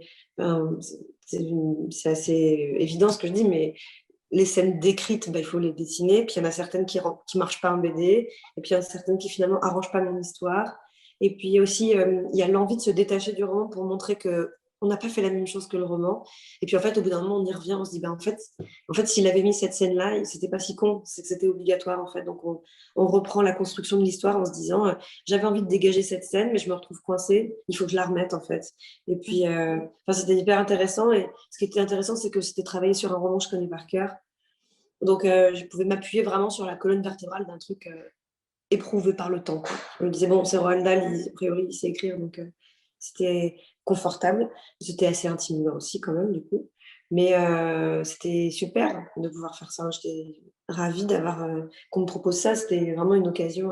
C'est assez évident ce que je dis, mais les scènes décrites, il faut les dessiner. Puis il y en a certaines qui ne marchent pas en BD. Et puis il y en a certaines qui finalement n'arrangent pas mon histoire. Et puis aussi, il y a l'envie de se détacher du roman pour montrer qu'on n'a pas fait la même chose que le roman. Et puis en fait, au bout d'un moment, on y revient, on se dit, en fait s'il avait mis cette scène-là, c'était pas si con, c'est que c'était obligatoire en fait. Donc on reprend la construction de l'histoire en se disant, j'avais envie de dégager cette scène, mais je me retrouve coincée, il faut que je la remette en fait. Et puis, c'était hyper intéressant. Et ce qui était intéressant, c'est que c'était travaillé sur un roman que je connais par cœur. Donc je pouvais m'appuyer vraiment sur la colonne vertébrale d'un truc éprouvé par le temps, quoi. Je me disais, bon, c'est Roald Dahl, a priori, il sait écrire, donc c'était confortable. C'était assez intimidant aussi, quand même, du coup. Mais c'était super de pouvoir faire ça. J'étais ravie d'avoir qu'on me propose ça. C'était vraiment une occasion.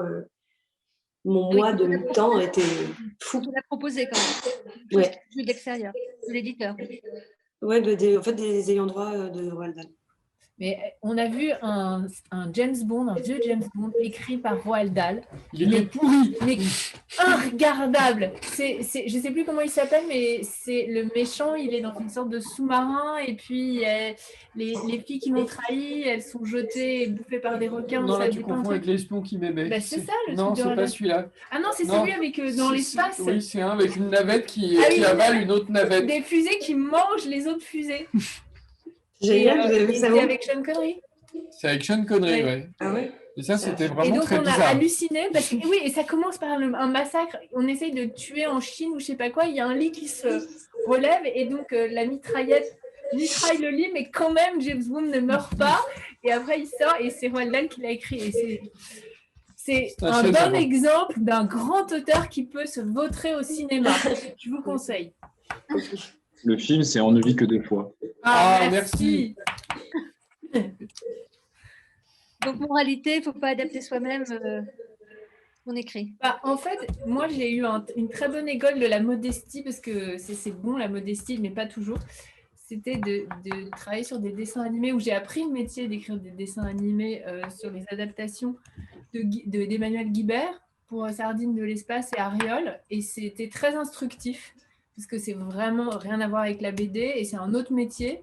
Mon mois de mi-temps était fou. Tu l'as proposé quand même. Ouais. De l'extérieur, de l'éditeur. Ouais, en fait, des ayants droit de Roald Dahl. Mais on a vu un James Bond, un vieux James Bond écrit par Roald Dahl. Il est pourri. Mais regardable. Je ne sais plus comment il s'appelle, mais c'est le méchant. Il est dans une sorte de sous-marin. Et puis, les filles qui m'ont trahi, elles sont jetées et bouffées par des requins. Non, là, tu confonds avec l'espion qui m'aimait. C'est ça, le Non, truc de c'est pas celui-là. Ah non, c'est celui avec dans l'espace. Oui, c'est un avec une navette qui avale une autre navette. Des fusées qui mangent les autres fusées. Génial, vous avez vu ça. C'est avec Sean Connery. C'est avec Sean Connery, ouais. Ah ouais. Et ça, c'était vraiment très bizarre. Et donc, on a halluciné, parce que oui, et ça commence par un massacre. On essaye de tuer en Chine ou je sais pas quoi. Il y a un lit qui se relève et donc la mitraillette mitraille le lit, mais quand même, James Bond ne meurt pas. Et après, il sort et c'est Roald Dahl qui l'a écrit. Et c'est un bon exemple d'un grand auteur qui peut se vautrer au cinéma. Je vous conseille. Le film, c'est On ne vit que deux fois. Ah, merci. Donc, moralité, il ne faut pas adapter soi-même son écrit. En fait, moi, j'ai eu une très bonne école de la modestie, parce que c'est bon, la modestie, mais pas toujours. C'était de travailler sur des dessins animés, où j'ai appris le métier d'écrire des dessins animés sur les adaptations d'Emmanuel Guibert pour Sardines de l'espace et Ariol. Et c'était très instructif, parce que c'est vraiment rien à voir avec la BD, et c'est un autre métier.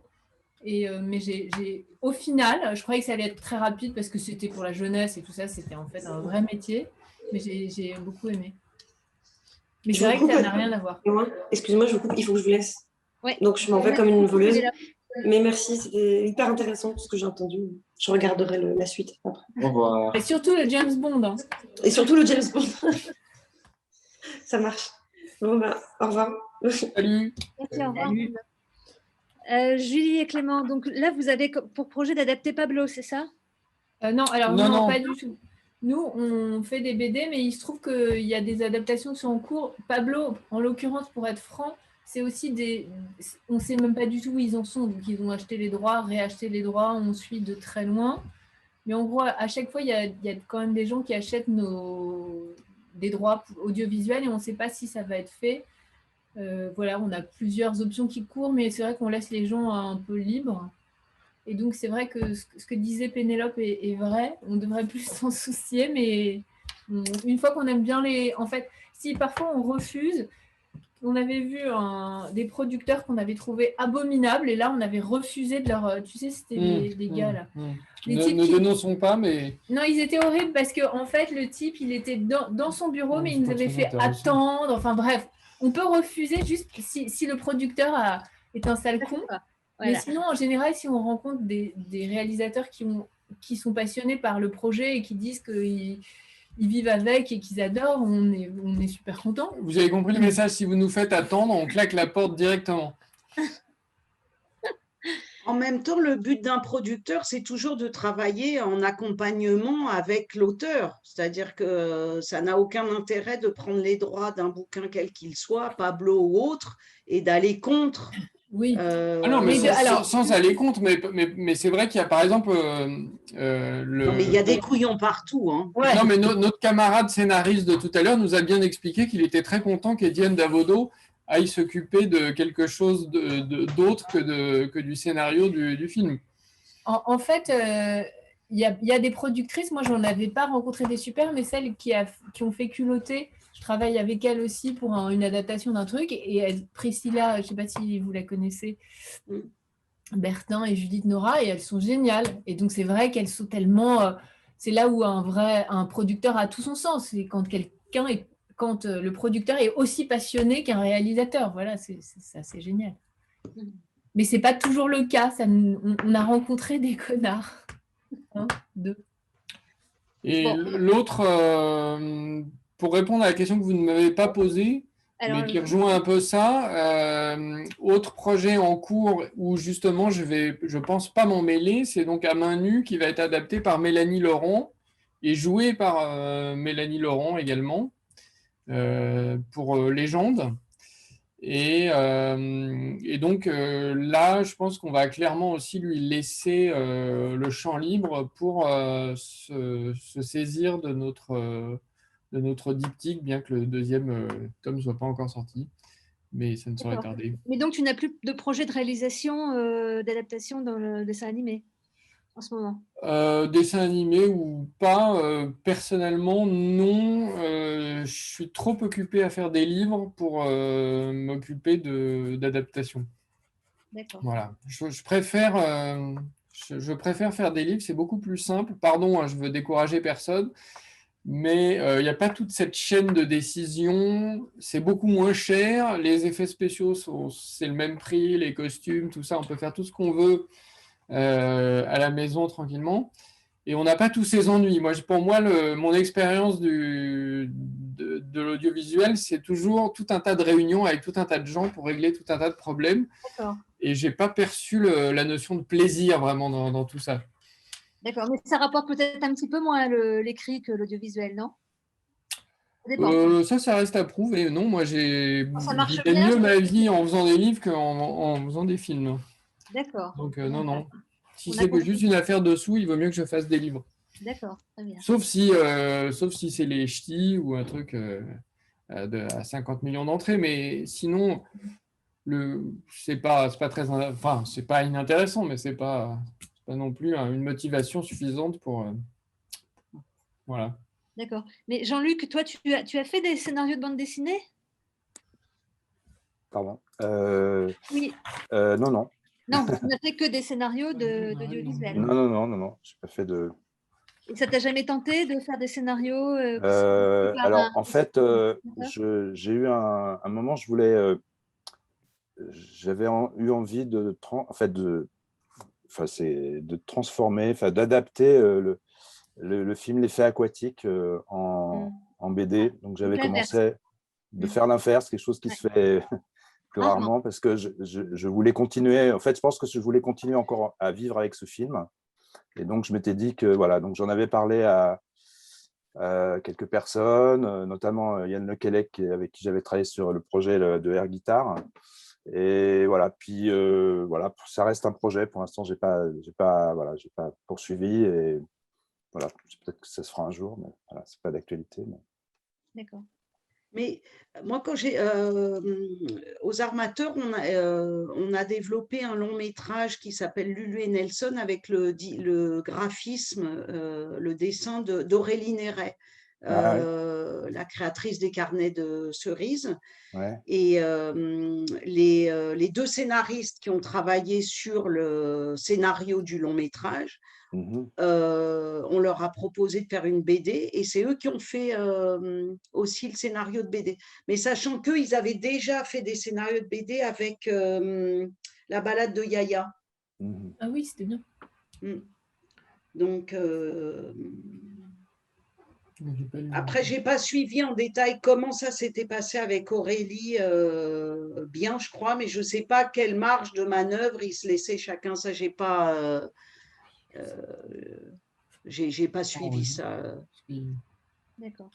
Mais au final, je croyais que ça allait être très rapide parce que c'était pour la jeunesse et tout ça, c'était en fait un vrai métier, mais j'ai beaucoup aimé. Mais c'est vrai que ça n'a rien à voir. Excusez-moi, je vous coupe, il faut que je vous laisse. Ouais. Donc je m'en vais comme une voleuse. Mais merci, c'était hyper intéressant tout ce que j'ai entendu. Je regarderai la suite après. Au revoir. Et surtout le James Bond. Hein. Et surtout le James Bond. Ça marche. Bon, au revoir. Salut. Merci, au revoir. Julie et Clément, donc là, vous avez pour projet d'adapter Pablo, c'est ça? Non, alors non, pas du tout. nous, on fait des BD, mais il se trouve qu'il y a des adaptations qui sont en cours. Pablo, en l'occurrence, pour être franc, c'est aussi des... On ne sait même pas du tout où ils en sont. Donc, ils ont acheté les droits, réacheté les droits, on suit de très loin. Mais en gros, à chaque fois, il y a quand même des gens qui achètent des droits audiovisuels et on ne sait pas si ça va être fait. Voilà, on a plusieurs options qui courent, mais c'est vrai qu'on laisse les gens un peu libres. Et donc, c'est vrai que ce que disait Pénélope est vrai. On devrait plus s'en soucier, mais une fois qu'on aime bien les... En fait, si parfois on refuse, on avait vu des producteurs qu'on avait trouvés abominables, et là, on avait refusé de leur... Tu sais, c'était des gars, là. Ne dénonçons pas, mais... Non, ils étaient horribles parce qu'en fait, le type, il était dans son bureau, mais il nous avait fait attendre. Enfin, bref, on peut refuser juste si le producteur est un sale con. Voilà. Mais sinon, en général, si on rencontre des réalisateurs qui sont passionnés par le projet et qui disent qu'ils vivent avec et qu'ils adorent, on est super contents. Vous avez compris le message, si vous nous faites attendre, on claque la porte directement. En même temps, le but d'un producteur, c'est toujours de travailler en accompagnement avec l'auteur. C'est-à-dire que ça n'a aucun intérêt de prendre les droits d'un bouquin quel qu'il soit, Pablo ou autre, et d'aller contre. Oui. Ah non, mais sans aller contre, mais c'est vrai qu'il y a par exemple... Non, mais il y a des couillons partout. Hein. Ouais. Non, mais notre camarade scénariste de tout à l'heure nous a bien expliqué qu'il était très content qu'Étienne Davodo aille s'occuper de quelque chose d'autre que du scénario du film. En fait, il y a des productrices, moi, j'en avais pas rencontré des super, mais celles qui ont fait culotter, je travaille avec elles aussi pour une adaptation d'un truc. Et Priscilla, je ne sais pas si vous la connaissez, Bertin et Judith Nora, et elles sont géniales. Et donc, c'est vrai qu'elles sont tellement... c'est là où un producteur a tout son sens. C'est quand quand le producteur est aussi passionné qu'un réalisateur. Voilà, c'est génial. Mais ce n'est pas toujours le cas. On a rencontré des connards. 1, 2. Et l'autre, pour répondre à la question que vous ne m'avez pas posée, mais qui rejoint un peu ça, autre projet en cours où justement je pense pas m'en mêler, c'est donc À main nue qui va être adapté par Mélanie Laurent et joué par Mélanie Laurent également pour Légende. Et donc là, je pense qu'on va clairement aussi lui laisser le champ libre pour se saisir de notre diptyque, bien que le deuxième tome ne soit pas encore sorti, mais ça ne saurait tarder. Mais donc, tu n'as plus de projet de réalisation, d'adaptation dans le dessin animé en ce moment? Dessin animé ou pas, personnellement, non. Je suis trop occupé à faire des livres pour m'occuper d'adaptation. D'accord. Voilà. Je préfère faire des livres, c'est beaucoup plus simple. Pardon, hein, je veux décourager personne, mais il n'y a pas toute cette chaîne de décision. C'est beaucoup moins cher. Les effets spéciaux, c'est le même prix, les costumes, tout ça, on peut faire tout ce qu'on veut à la maison tranquillement. Et on n'a pas tous ces ennuis. Pour moi, mon expérience de l'audiovisuel, c'est toujours tout un tas de réunions avec tout un tas de gens pour régler tout un tas de problèmes. Et je n'ai pas perçu la notion de plaisir vraiment dans tout ça. D'accord, mais ça rapporte peut-être un petit peu moins l'écrit que l'audiovisuel, non? Ça reste à prouver. Non, moi, j'ai mieux ma vie en faisant des livres qu'en faisant des films. D'accord. Donc, non. Si c'est juste une affaire de sous, il vaut mieux que je fasse des livres. D'accord, très bien. Sauf si c'est les ch'tis ou un truc à 50 millions d'entrées, mais sinon, c'est pas très... Enfin, c'est pas inintéressant, mais c'est pas non plus une motivation suffisante pour... voilà. D'accord. Mais Jean-Luc, toi, tu as fait des scénarios de bande dessinée? Pardon. Oui. Non. Non, tu n'as fait que des scénarios d'audiovisuel. Non. Je n'ai pas fait de... Et ça t'a jamais tenté de faire des scénarios alors, en fait, j'ai eu un moment, j'avais eu envie de transformer, d'adapter le film L'effet aquatique en BD. Donc, j'avais commencé de faire l'inverse, quelque chose qui se fait plus rarement, parce que je voulais continuer. En fait, je pense que je voulais continuer encore à vivre avec ce film. Et donc, je m'étais dit que, voilà, donc j'en avais parlé à quelques personnes, notamment Yann Lequelec, avec qui j'avais travaillé sur le projet de Air Guitar. Et voilà, puis voilà, ça reste un projet. Pour l'instant, j'ai pas poursuivi. Et voilà, peut-être que ça se fera un jour, mais voilà, c'est pas d'actualité. D'accord. Mais moi, quand aux Armateurs, on a développé un long métrage qui s'appelle Lulu et Nelson avec le graphisme, le dessin d'Aurélie Néret, la créatrice des carnets de cerises. Ouais. Et les deux scénaristes qui ont travaillé sur le scénario du long métrage, on leur a proposé de faire une BD et c'est eux qui ont fait aussi le scénario de BD. Mais sachant qu'ils avaient déjà fait des scénarios de BD avec la balade de Yaya. Ah oui, c'était bien. Donc, après, je n'ai pas suivi en détail comment ça s'était passé avec Aurélie, bien, je crois, mais je ne sais pas quelle marge de manœuvre ils se laissaient chacun. Ça, j'ai pas suivi ça. D'accord.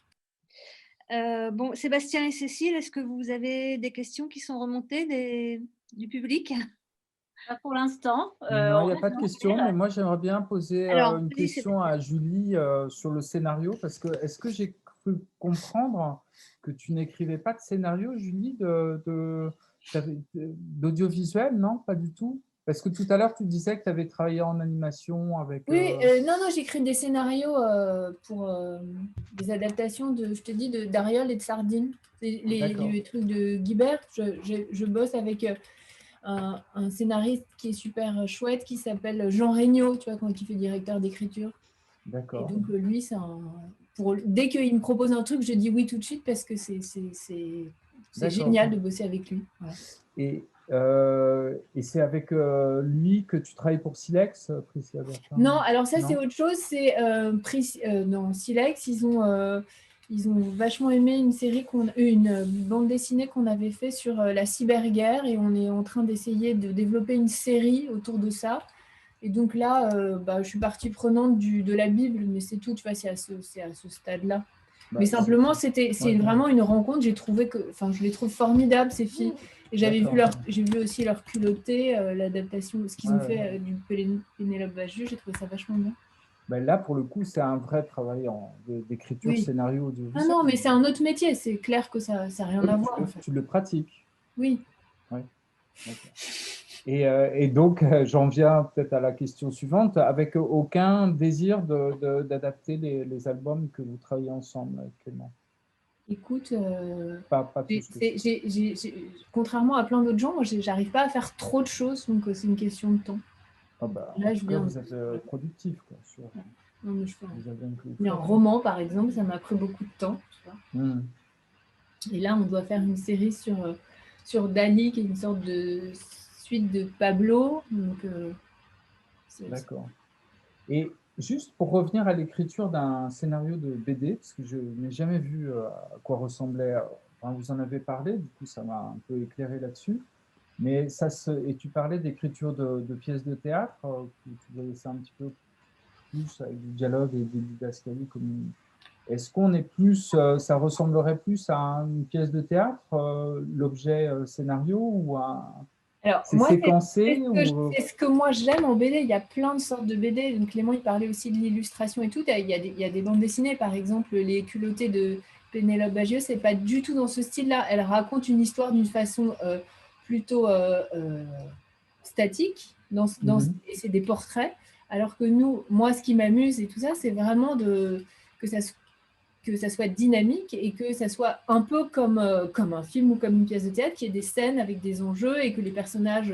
Bon, Sébastien et Cécile, est-ce que vous avez des questions qui sont remontées du public? Pas pour l'instant. Non, il n'y a pas de questions, mais moi j'aimerais bien poser une question à Julie sur le scénario, parce que est-ce que j'ai cru comprendre que tu n'écrivais pas de scénario, Julie, d'audiovisuel, non? Pas du tout? Parce que tout à l'heure, tu disais que tu avais travaillé en animation avec… Oui, non, j'écris des scénarios pour des adaptations, je te dis, d'Ariol et de Sardine. Les trucs de Guibert. Je bosse avec un scénariste qui est super chouette, qui s'appelle Jean Regnault, tu vois, qui fait directeur d'écriture. D'accord. Et donc, lui, dès qu'il me propose un truc, je dis oui tout de suite parce que c'est génial de bosser avec lui. Voilà. Et c'est avec lui que tu travailles pour Silex, Priscilla Bertin? Non, alors ça, c'est autre chose. C'est dans Silex, ils ont vachement aimé une bande dessinée qu'on avait fait sur la cyberguerre et on est en train d'essayer de développer une série autour de ça. Et donc là, je suis partie prenante de la Bible, mais c'est tout, tu vois, c'est à ce stade-là. Mais simplement, c'est vraiment une rencontre. Je les trouve formidables, ces filles. Et j'ai vu aussi leur culotté, l'adaptation, ce qu'ils ont fait du Pénélope Bagieux. J'ai trouvé ça vachement bien. Ben là, pour le coup, c'est un vrai travail d'écriture, scénario audiovisuel. Ah non, mais c'est un autre métier. C'est clair que ça n'a rien à voir. Tu le pratiques. Oui. Et donc, j'en viens peut-être à la question suivante. Avec aucun désir d'adapter les albums que vous travaillez ensemble actuellement? Écoute, pas contrairement à plein d'autres gens, moi, j'arrive pas à faire trop de choses, donc c'est une question de temps. Ah bah, là, vous êtes productif, quoi. Non, mais un roman, par exemple, ça m'a pris beaucoup de temps. Tu vois. Et là, on doit faire une série sur Dali, qui est une sorte de suite de Pablo. D'accord. Et juste pour revenir à l'écriture d'un scénario de BD, parce que je n'ai jamais vu à quoi ressemblait, enfin, vous en avez parlé, du coup ça m'a un peu éclairé là-dessus, mais et tu parlais d'écriture de pièces de théâtre, tu voyais ça un petit peu plus avec du dialogue et des didascalies comme… Est-ce qu'on est plus, ça ressemblerait plus à une pièce de théâtre, l'objet scénario, ou à… Alors, c'est séquencé c'est ce que moi j'aime en BD. Il y a plein de sortes de BD. Donc, Clément, il parlait aussi de l'illustration et tout. Il y a des bandes dessinées, par exemple, Les culottés de Pénélope Bagieux, c'est pas du tout dans ce style-là. Elle raconte une histoire d'une façon plutôt statique, et c'est des portraits. Alors que moi, ce qui m'amuse et tout ça, c'est vraiment que ça soit dynamique et que ça soit un peu comme un film ou comme une pièce de théâtre, qui ait des scènes avec des enjeux et que les personnages,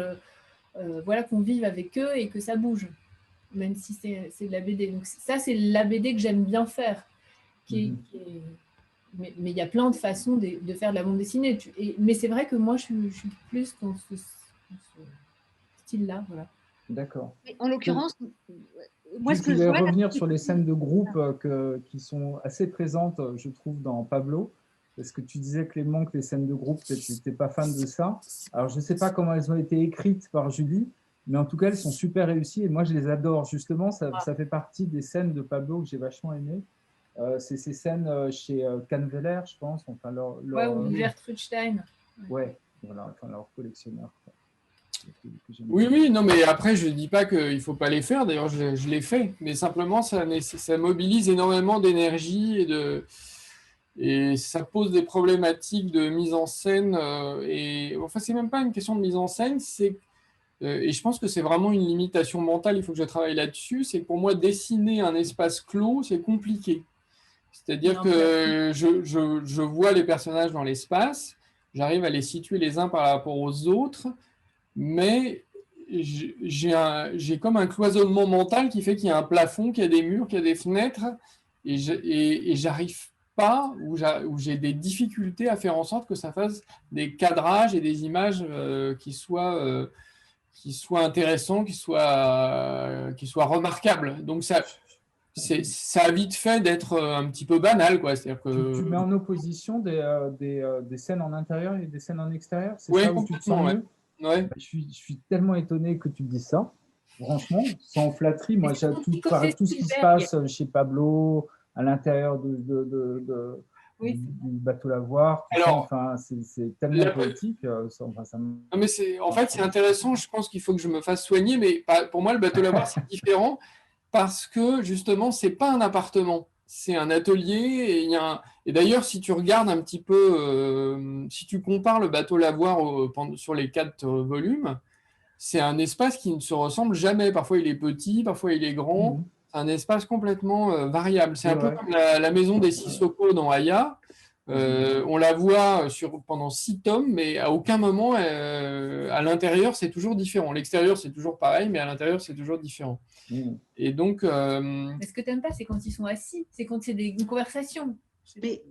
qu'on vive avec eux et que ça bouge, même si c'est de la BD. Donc ça, c'est la BD que j'aime bien faire. Mais il y a plein de façons de faire de la bande dessinée. Mais c'est vrai que moi, je suis plus dans ce style-là. Voilà. D'accord. En l'occurrence, moi, je voulais revenir sur les scènes de groupe qui sont assez présentes, je trouve, dans Pablo. Parce que tu disais, Clément, que les scènes de groupe, tu n'étais pas fan de ça. Alors, je ne sais pas comment elles ont été écrites par Julie, mais en tout cas, elles sont super réussies et moi, je les adore. Justement, ça fait partie des scènes de Pablo que j'ai vachement aimées. C'est ces scènes chez Canveller, je pense. Enfin, Ouais, ou Gertrude Stein. Ouais, voilà, enfin, leur collectionneur. Oui, non, mais après, je ne dis pas qu'il ne faut pas les faire. D'ailleurs, je l'ai fait. Mais simplement, ça mobilise énormément d'énergie et ça pose des problématiques de mise en scène. Enfin, ce n'est même pas une question de mise en scène, et je pense que c'est vraiment une limitation mentale, il faut que je travaille là-dessus. C'est que pour moi, dessiner un espace clos, c'est compliqué. C'est-à-dire que je vois les personnages dans l'espace, j'arrive à les situer les uns par rapport aux autres, mais j'ai comme un cloisonnement mental qui fait qu'il y a un plafond, qu'il y a des murs, qu'il y a des fenêtres, et j'arrive pas, où j'ai des difficultés à faire en sorte que ça fasse des cadrages et des images qui soient intéressants, qui soient remarquables. Donc ça a vite fait d'être un petit peu banal, quoi. C'est-à-dire que tu mets en opposition des scènes en intérieur et des scènes en extérieur, c'est ouais, ça où tu te sens mieux? Ouais. Je suis tellement étonné que tu me dises ça. Franchement, sans flatterie, moi, tout ce qui se passe chez Pablo, à l'intérieur du bateau Lavoir, enfin, c'est tellement poétique. En fait, c'est intéressant. Je pense qu'il faut que je me fasse soigner, mais pour moi, le bateau Lavoir, c'est différent parce que justement, c'est pas un appartement. C'est un atelier et d'ailleurs, si tu regardes un petit peu, si tu compares le bateau Lavoir sur les 4 volumes, c'est un espace qui ne se ressemble jamais. Parfois, il est petit, parfois, il est grand. C'est un espace complètement variable. C'est un peu comme la maison des Sissoko dans Aya. On la voit pendant 6 tomes, mais à aucun moment, à l'intérieur, c'est toujours différent. L'extérieur, c'est toujours pareil, mais à l'intérieur, c'est toujours différent. Et donc, mais ce que tu n'aimes pas, c'est quand ils sont assis, c'est quand c'est une conversation. Mais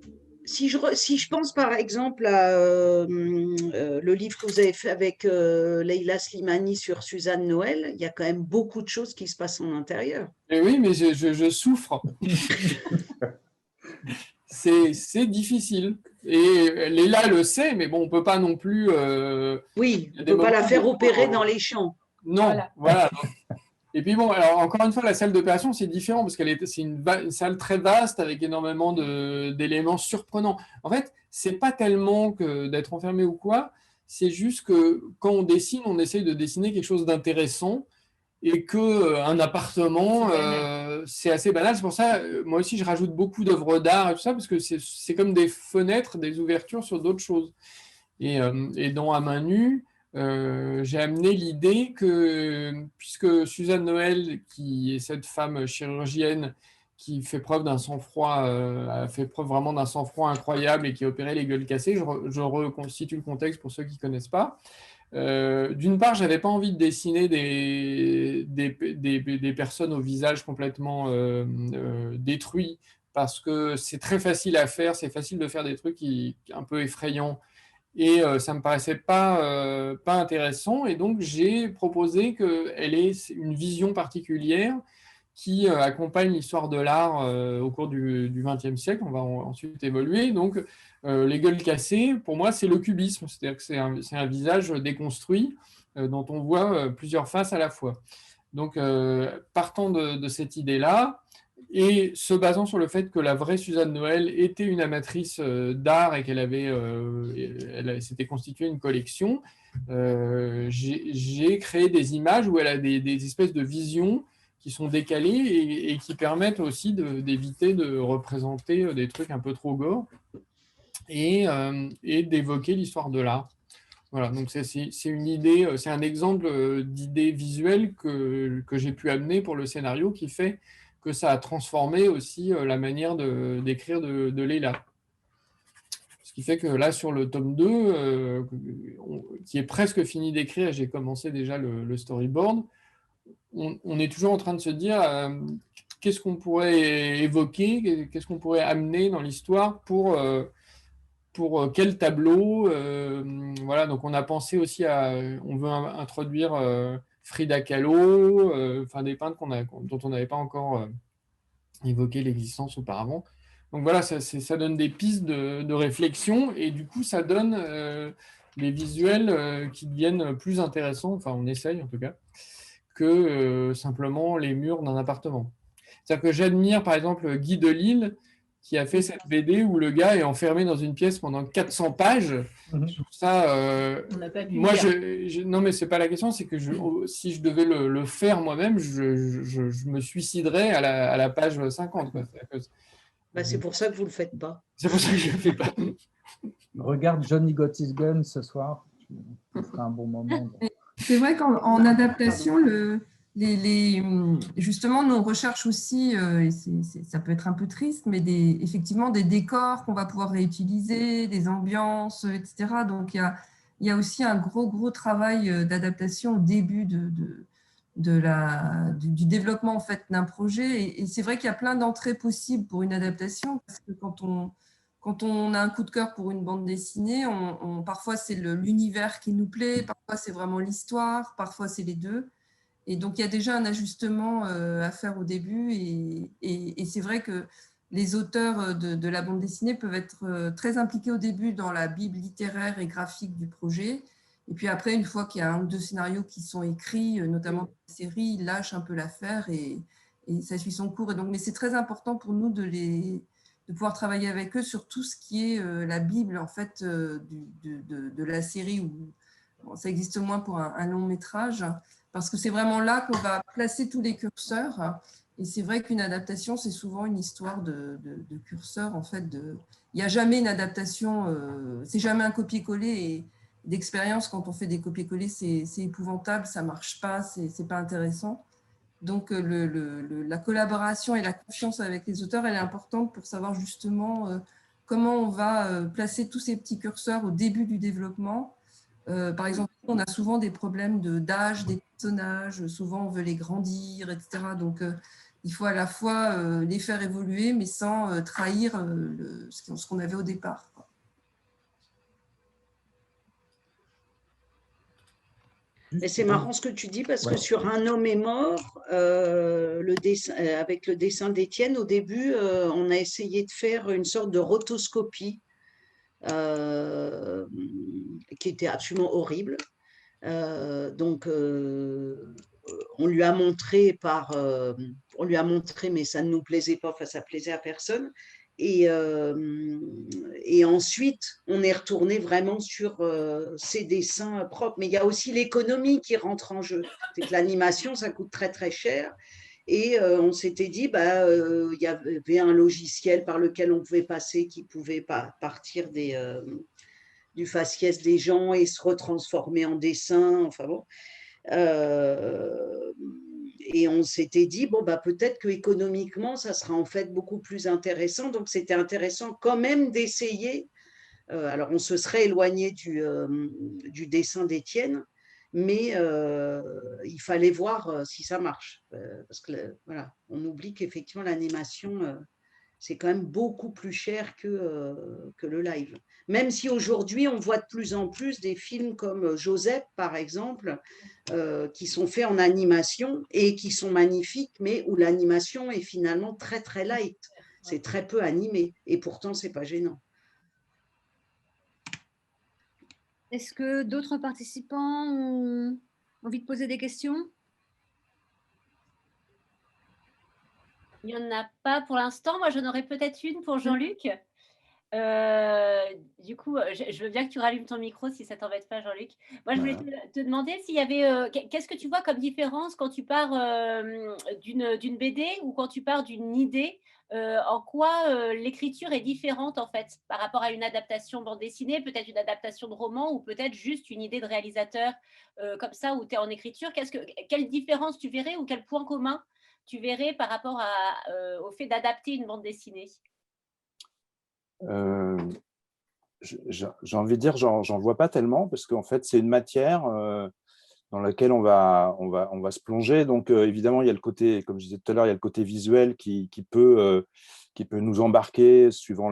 si je pense par exemple à le livre que vous avez fait avec Leila Slimani sur Suzanne Noël, il y a quand même beaucoup de choses qui se passent en intérieur. Et oui, mais je souffre. C'est difficile. Et Leila le sait, mais bon, on ne peut pas non plus... oui, on ne peut pas la faire opérer dans les champs. Non, voilà. Et puis bon, alors encore une fois, la salle d'opération, c'est différent parce c'est une salle très vaste avec énormément d'éléments surprenants. En fait, c'est pas tellement que d'être enfermé ou quoi, c'est juste que quand on dessine, on essaye de dessiner quelque chose d'intéressant et qu'un appartement, c'est assez banal. C'est pour ça, moi aussi, je rajoute beaucoup d'œuvres d'art et tout ça parce que c'est comme des fenêtres, des ouvertures sur d'autres choses. Et dans À main nue, j'ai amené l'idée que, puisque Suzanne Noël, qui est cette femme chirurgienne qui fait preuve d'un sang-froid, a fait preuve vraiment d'un sang-froid incroyable et qui a opéré les gueules cassées, je reconstitue le contexte pour ceux qui ne connaissent pas. D'une part, je n'avais pas envie de dessiner des personnes au visage complètement détruit parce que c'est très facile à faire, c'est facile de faire des trucs un peu effrayants. Et ça ne me paraissait pas intéressant. Et donc, j'ai proposé qu'elle ait une vision particulière qui accompagne l'histoire de l'art au cours du XXe siècle. On va ensuite évoluer. Donc, les gueules cassées, pour moi, c'est le cubisme. C'est-à-dire que c'est un visage déconstruit dont on voit plusieurs faces à la fois. Donc, partant de cette idée-là, et se basant sur le fait que la vraie Suzanne Noël était une amatrice d'art et elle s'était constituée une collection, j'ai créé des images où elle a des espèces de visions qui sont décalées et qui permettent aussi d'éviter de représenter des trucs un peu trop gore et d'évoquer l'histoire de l'art. Voilà, donc c'est une idée, c'est un exemple d'idée visuelle que j'ai pu amener pour le scénario qui fait que ça a transformé aussi la manière d'écrire de Leila. Ce qui fait que là, sur le tome 2, qui est presque fini d'écrire, j'ai commencé déjà le storyboard, on est toujours en train de se dire qu'est-ce qu'on pourrait évoquer, qu'est-ce qu'on pourrait amener dans l'histoire pour quel tableau. Voilà, donc on a pensé aussi on veut introduire Frida Kahlo, enfin des peintres dont on n'avait pas encore évoqué l'existence auparavant. Donc voilà, ça donne des pistes de réflexion et du coup ça donne des visuels qui deviennent plus intéressants, enfin on essaye en tout cas, que simplement les murs d'un appartement. C'est-à-dire que j'admire par exemple Guy Delisle qui a fait cette BD où le gars est enfermé dans une pièce pendant 400 pages. Je trouve ça, On n'a pas pu moi, le faire. non, mais c'est pas la question, c'est que si je devais le faire moi-même, je me suiciderais à la page 50. Quoi. C'est pour ça que vous ne le faites pas. C'est pour ça que je ne le fais pas. Regarde Johnny Got His Gun ce soir, ce sera un bon moment. C'est vrai qu'en adaptation, justement, nous, on recherche aussi, et ça peut être un peu triste, mais effectivement des décors qu'on va pouvoir réutiliser, des ambiances, etc. Donc, il y a aussi un gros travail d'adaptation au début du développement en fait, d'un projet. Et c'est vrai qu'il y a plein d'entrées possibles pour une adaptation, parce que quand on a un coup de cœur pour une bande dessinée, parfois c'est l'univers qui nous plaît, parfois c'est vraiment l'histoire, parfois c'est les deux. Et donc, il y a déjà un ajustement à faire au début. Et c'est vrai que les auteurs de la bande dessinée peuvent être très impliqués au début dans la bible littéraire et graphique du projet. Et puis après, une fois qu'il y a 1 ou 2 scénarios qui sont écrits, notamment dans la série, ils lâchent un peu l'affaire et ça suit son cours. Et donc, mais c'est très important pour nous de pouvoir travailler avec eux sur tout ce qui est la bible en fait, de la série. Bon, ça existe moins pour un long métrage, parce que c'est vraiment là qu'on va placer tous les curseurs. Et c'est vrai qu'une adaptation, c'est souvent une histoire de curseur. En fait, il n'y a jamais une adaptation, c'est jamais un copier-coller. Et d'expérience, quand on fait des copier-coller, c'est épouvantable, ça ne marche pas, c'est pas intéressant. Donc, la collaboration et la confiance avec les auteurs, elle est importante pour savoir justement comment on va placer tous ces petits curseurs au début du développement. Par exemple, on a souvent des problèmes d'âge des personnages, souvent on veut les grandir, etc. Donc, il faut à la fois les faire évoluer, mais sans trahir ce qu'on avait au départ. Mais c'est marrant ce que tu dis, parce que sur Un homme est mort, avec le dessin d'Étienne, au début, on a essayé de faire une sorte de rotoscopie qui était absolument horrible. Donc, on lui a montré, mais ça ne nous plaisait pas, enfin, ça plaisait à personne. Et ensuite, on est retourné vraiment sur ses dessins propres. Mais il y a aussi l'économie qui rentre en jeu. C'est que l'animation, ça coûte très cher. Et on s'était dit, il y avait un logiciel par lequel on pouvait passer, qui pouvait partir du faciès des gens et se retransformer en dessin. Enfin bon. Et on s'était dit, peut-être que économiquement, ça sera en fait beaucoup plus intéressant. Donc, c'était intéressant quand même d'essayer. Alors, on se serait éloigné du dessin d'Étienne, mais il fallait voir si ça marche. Parce que voilà, on oublie qu'effectivement, l'animation, c'est quand même beaucoup plus cher que le live. Même si aujourd'hui, on voit de plus en plus des films comme Joseph, par exemple, qui sont faits en animation et qui sont magnifiques, mais où l'animation est finalement très light. C'est très peu animé et pourtant, ce n'est pas gênant. Est-ce que d'autres participants ont envie de poser des questions? Il n'y en a pas pour l'instant. Moi, j'en aurais peut-être une pour Jean-Luc. Du coup, je veux bien que tu rallumes ton micro si ça ne t'embête pas, Jean-Luc. Moi, je voulais te demander s'il y avait… qu'est-ce que tu vois comme différence quand tu pars d'une BD ou quand tu pars d'une idée? En quoi l'écriture est différente, en fait, par rapport à une adaptation bande dessinée, peut-être une adaptation de roman ou peut-être juste une idée de réalisateur comme ça où tu es en écriture? Quelle différence tu verrais ou quel point commun tu verrais par rapport au fait d'adapter une bande dessinée? J'ai envie de dire, j'en vois pas tellement, parce qu'en fait, c'est une matière dans laquelle on va se plonger. Donc, évidemment, il y a le côté, comme je disais tout à l'heure, il y a le côté visuel qui peut nous embarquer suivant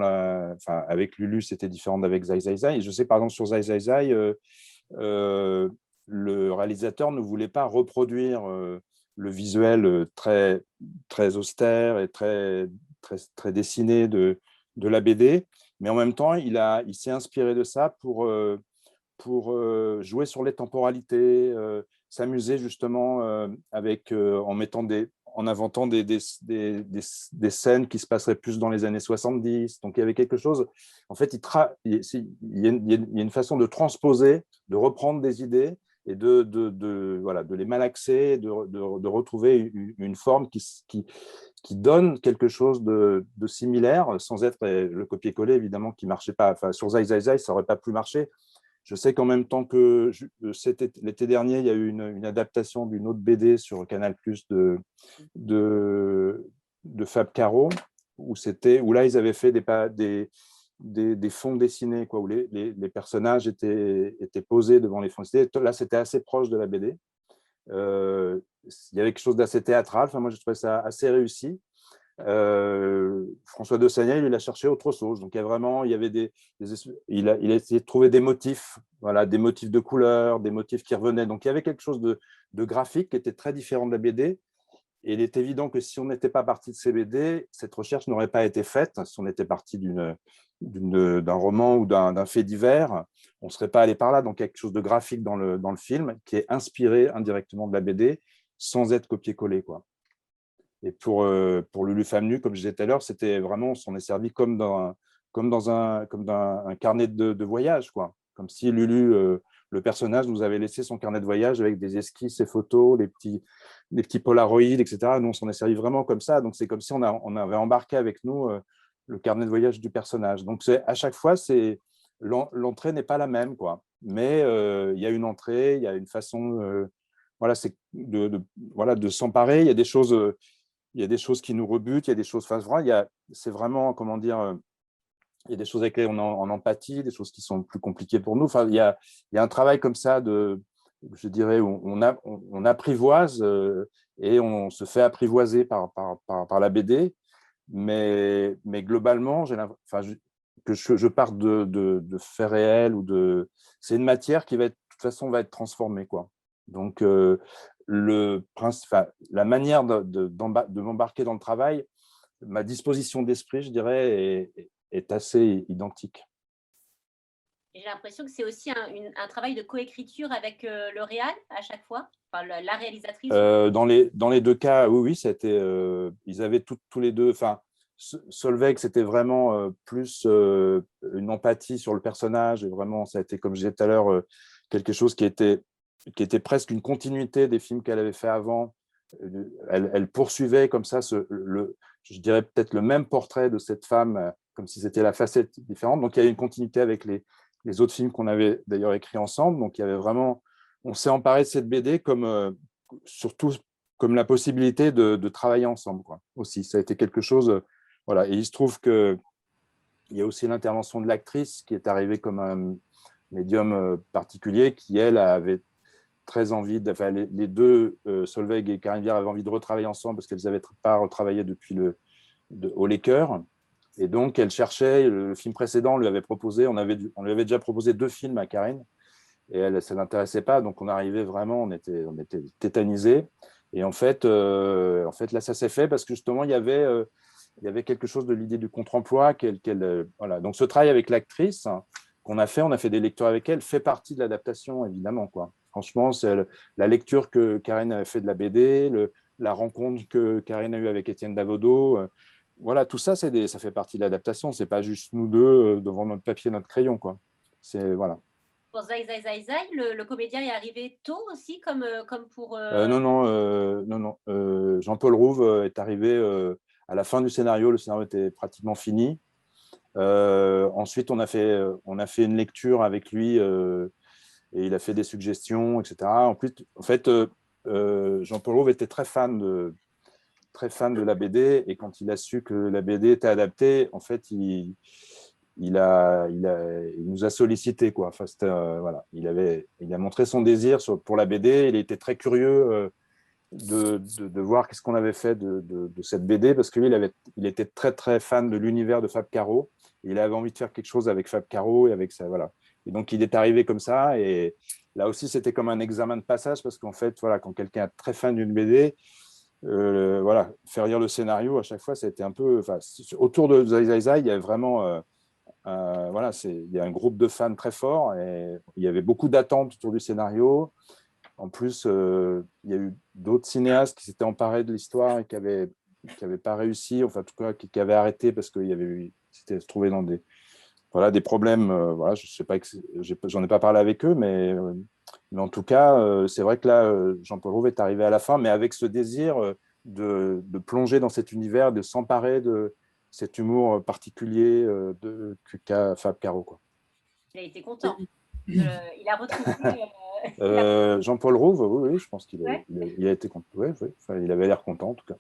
avec Lulu, c'était différent d'avec Zai Zai Zai. Et je sais, par exemple, sur Zai Zai Zai, le réalisateur ne voulait pas reproduire le visuel très austère et très dessiné de la BD, mais en même temps, il s'est inspiré de ça pour jouer sur les temporalités, s'amuser justement en mettant en inventant des scènes qui se passeraient plus dans les années 70. Donc, il y avait quelque chose… En fait, il y a une façon de transposer, de reprendre des idées et voilà, de les malaxer, de retrouver une forme qui donne quelque chose de similaire, sans être le copier-coller, évidemment, qui ne marchait pas. Enfin, sur Zai Zai Zai, ça n'aurait pas pu marcher. Je sais qu'en même temps que l'été dernier, il y a eu une adaptation d'une autre BD sur Canal+ de Fab Caro, où là, ils avaient fait des fonds dessinés, quoi, où les personnages étaient posés devant les fonds dessinés. Là, c'était assez proche de la BD. Il y avait quelque chose d'assez théâtral. Enfin, moi, je trouvais ça assez réussi. François de Sagnaï, il a cherché autre chose. Donc, il y avait il a essayé de trouver des motifs, voilà, des motifs de couleurs, des motifs qui revenaient. Donc, il y avait quelque chose de graphique qui était très différent de la BD. Et il est évident que si on n'était pas parti de ces BD, cette recherche n'aurait pas été faite. Si on était parti d'un roman ou d'un fait divers, on ne serait pas allé par là. Donc, il y a quelque chose de graphique dans le film qui est inspiré indirectement de la BD sans être copié-collé, quoi. Et pour Lulu Femme Nue, comme je disais tout à l'heure, c'était vraiment, on s'en est servi comme d'un carnet de voyage, quoi. Comme si Lulu, le personnage, nous avait laissé son carnet de voyage avec des esquisses et photos, les petits polaroïds, etc. Nous, on s'en est servi vraiment comme ça. Donc, c'est comme si on avait embarqué avec nous le carnet de voyage du personnage. Donc, à chaque fois, l'entrée n'est pas la même, quoi. Mais il y a une entrée, il y a une façon voilà, c'est de s'emparer. Il y a des choses qui nous rebutent, il y a des choses… Enfin, c'est vraiment, comment dire… Il y a des choses avec lesquelles on est en empathie, des choses qui sont plus compliquées pour nous. Enfin, il y a un travail comme ça je dirais, où on apprivoise et on se fait apprivoiser par la BD. Mais globalement, que je parte de faits réels c'est une matière qui, de toute façon, va être transformée, quoi. Donc, la manière de m'embarquer dans le travail, ma disposition d'esprit, je dirais, est assez identique. Et j'ai l'impression que c'est aussi un travail de coécriture avec le réal à chaque fois, enfin, la réalisatrice. Dans les deux cas, oui, ils avaient tous les deux… Enfin, Solveig, c'était vraiment plus une empathie sur le personnage. Et vraiment, ça a été, comme je disais tout à l'heure, quelque chose qui était presque une continuité des films qu'elle avait fait avant. Elle poursuivait comme ça, je dirais peut-être le même portrait de cette femme, comme si c'était la facette différente. Donc, il y a une continuité avec les autres films qu'on avait d'ailleurs écrits ensemble. Donc, il y avait vraiment… On s'est emparé de cette BD surtout comme la possibilité de travailler ensemble, quoi, aussi. Ça a été quelque chose… Voilà. Et il se trouve qu'il y a aussi l'intervention de l'actrice qui est arrivée comme un médium particulier qui, elle, avait très envie… Enfin, les deux, Solveig et Karine Viard, avaient envie de retravailler ensemble parce qu'elles n'avaient pas retravaillé depuis Au Laker. Et donc, elle cherchait… Le film précédent, on lui avait proposé… On lui avait déjà proposé 2 films à Karine. Et elle, ça ne l'intéressait pas. Donc, on arrivait vraiment… On était tétanisés. Et en fait, là, ça s'est fait parce que justement, il y avait quelque chose de l'idée du contre-emploi. Voilà. Donc, ce travail avec l'actrice qu'on a fait, on a fait des lectures avec elle, fait partie de l'adaptation, évidemment, quoi. Franchement, c'est la lecture que Karine avait fait de la BD, la rencontre que Karine a eue avec Étienne Davodo. Voilà, tout ça, ça fait partie de l'adaptation. Ce n'est pas juste nous deux devant notre papier, notre crayon, quoi. Voilà. Pour Zai Zai Zai Zai, le comédien est arrivé tôt aussi, comme pour… Non. Jean-Paul Rouve est arrivé à la fin du scénario. Le scénario était pratiquement fini. Ensuite, on a fait une lecture avec lui et il a fait des suggestions, etc. En fait, Jean-Paul Rouve était très fan de la BD et quand il a su que la BD était adaptée, en fait, il nous a sollicité, quoi. Enfin, voilà. Il a montré son désir pour la BD. Il était très curieux de voir qu'est-ce qu'on avait fait de cette BD parce que lui, il était très très fan de l'univers de Fab Caro. Il avait envie de faire quelque chose avec Fab Caro et avec ça, voilà. Et donc il est arrivé comme ça. Et là aussi, c'était comme un examen de passage parce qu'en fait, voilà, quand quelqu'un est très fan d'une BD, voilà, faire lire le scénario à chaque fois, ça a été un peu… Enfin, autour de Zai Zai Zai, il y avait vraiment… voilà, il y a un groupe de fans très fort et il y avait beaucoup d'attentes autour du scénario. en plus, il y a eu d'autres cinéastes qui s'étaient emparés de l'histoire et qui n'avaient pas réussi, enfin, en tout cas, qui avaient arrêté parce qu'ils s'étaient trouvés dans des problèmes. Voilà, je sais pas, j'en ai pas parlé avec eux, mais en tout cas, c'est vrai que là, Jean-Paul Rouve est arrivé à la fin, mais avec ce désir de plonger dans cet univers, de s'emparer de cet humour particulier qu'a Fab Caro, quoi. Il a été content. Il a retrouvé. Jean-Paul Rouve, oui, je pense qu'il Ouais. a été content. Ouais, enfin, il avait l'air content, en tout cas.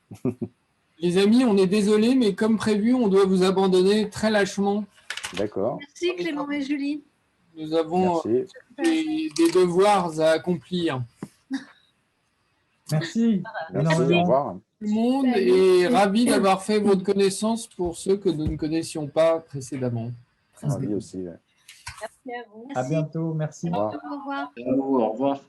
Les amis, on est désolé, mais comme prévu, on doit vous abandonner très lâchement. D'accord. Merci Clément et Julie. Nous avons des devoirs à accomplir. Merci. Merci, au revoir. Tout le monde est ravi d'avoir fait votre connaissance pour ceux que nous ne connaissions pas précédemment. Ravi aussi. Ouais. Merci à vous. À bientôt. Merci. Au revoir. Au revoir.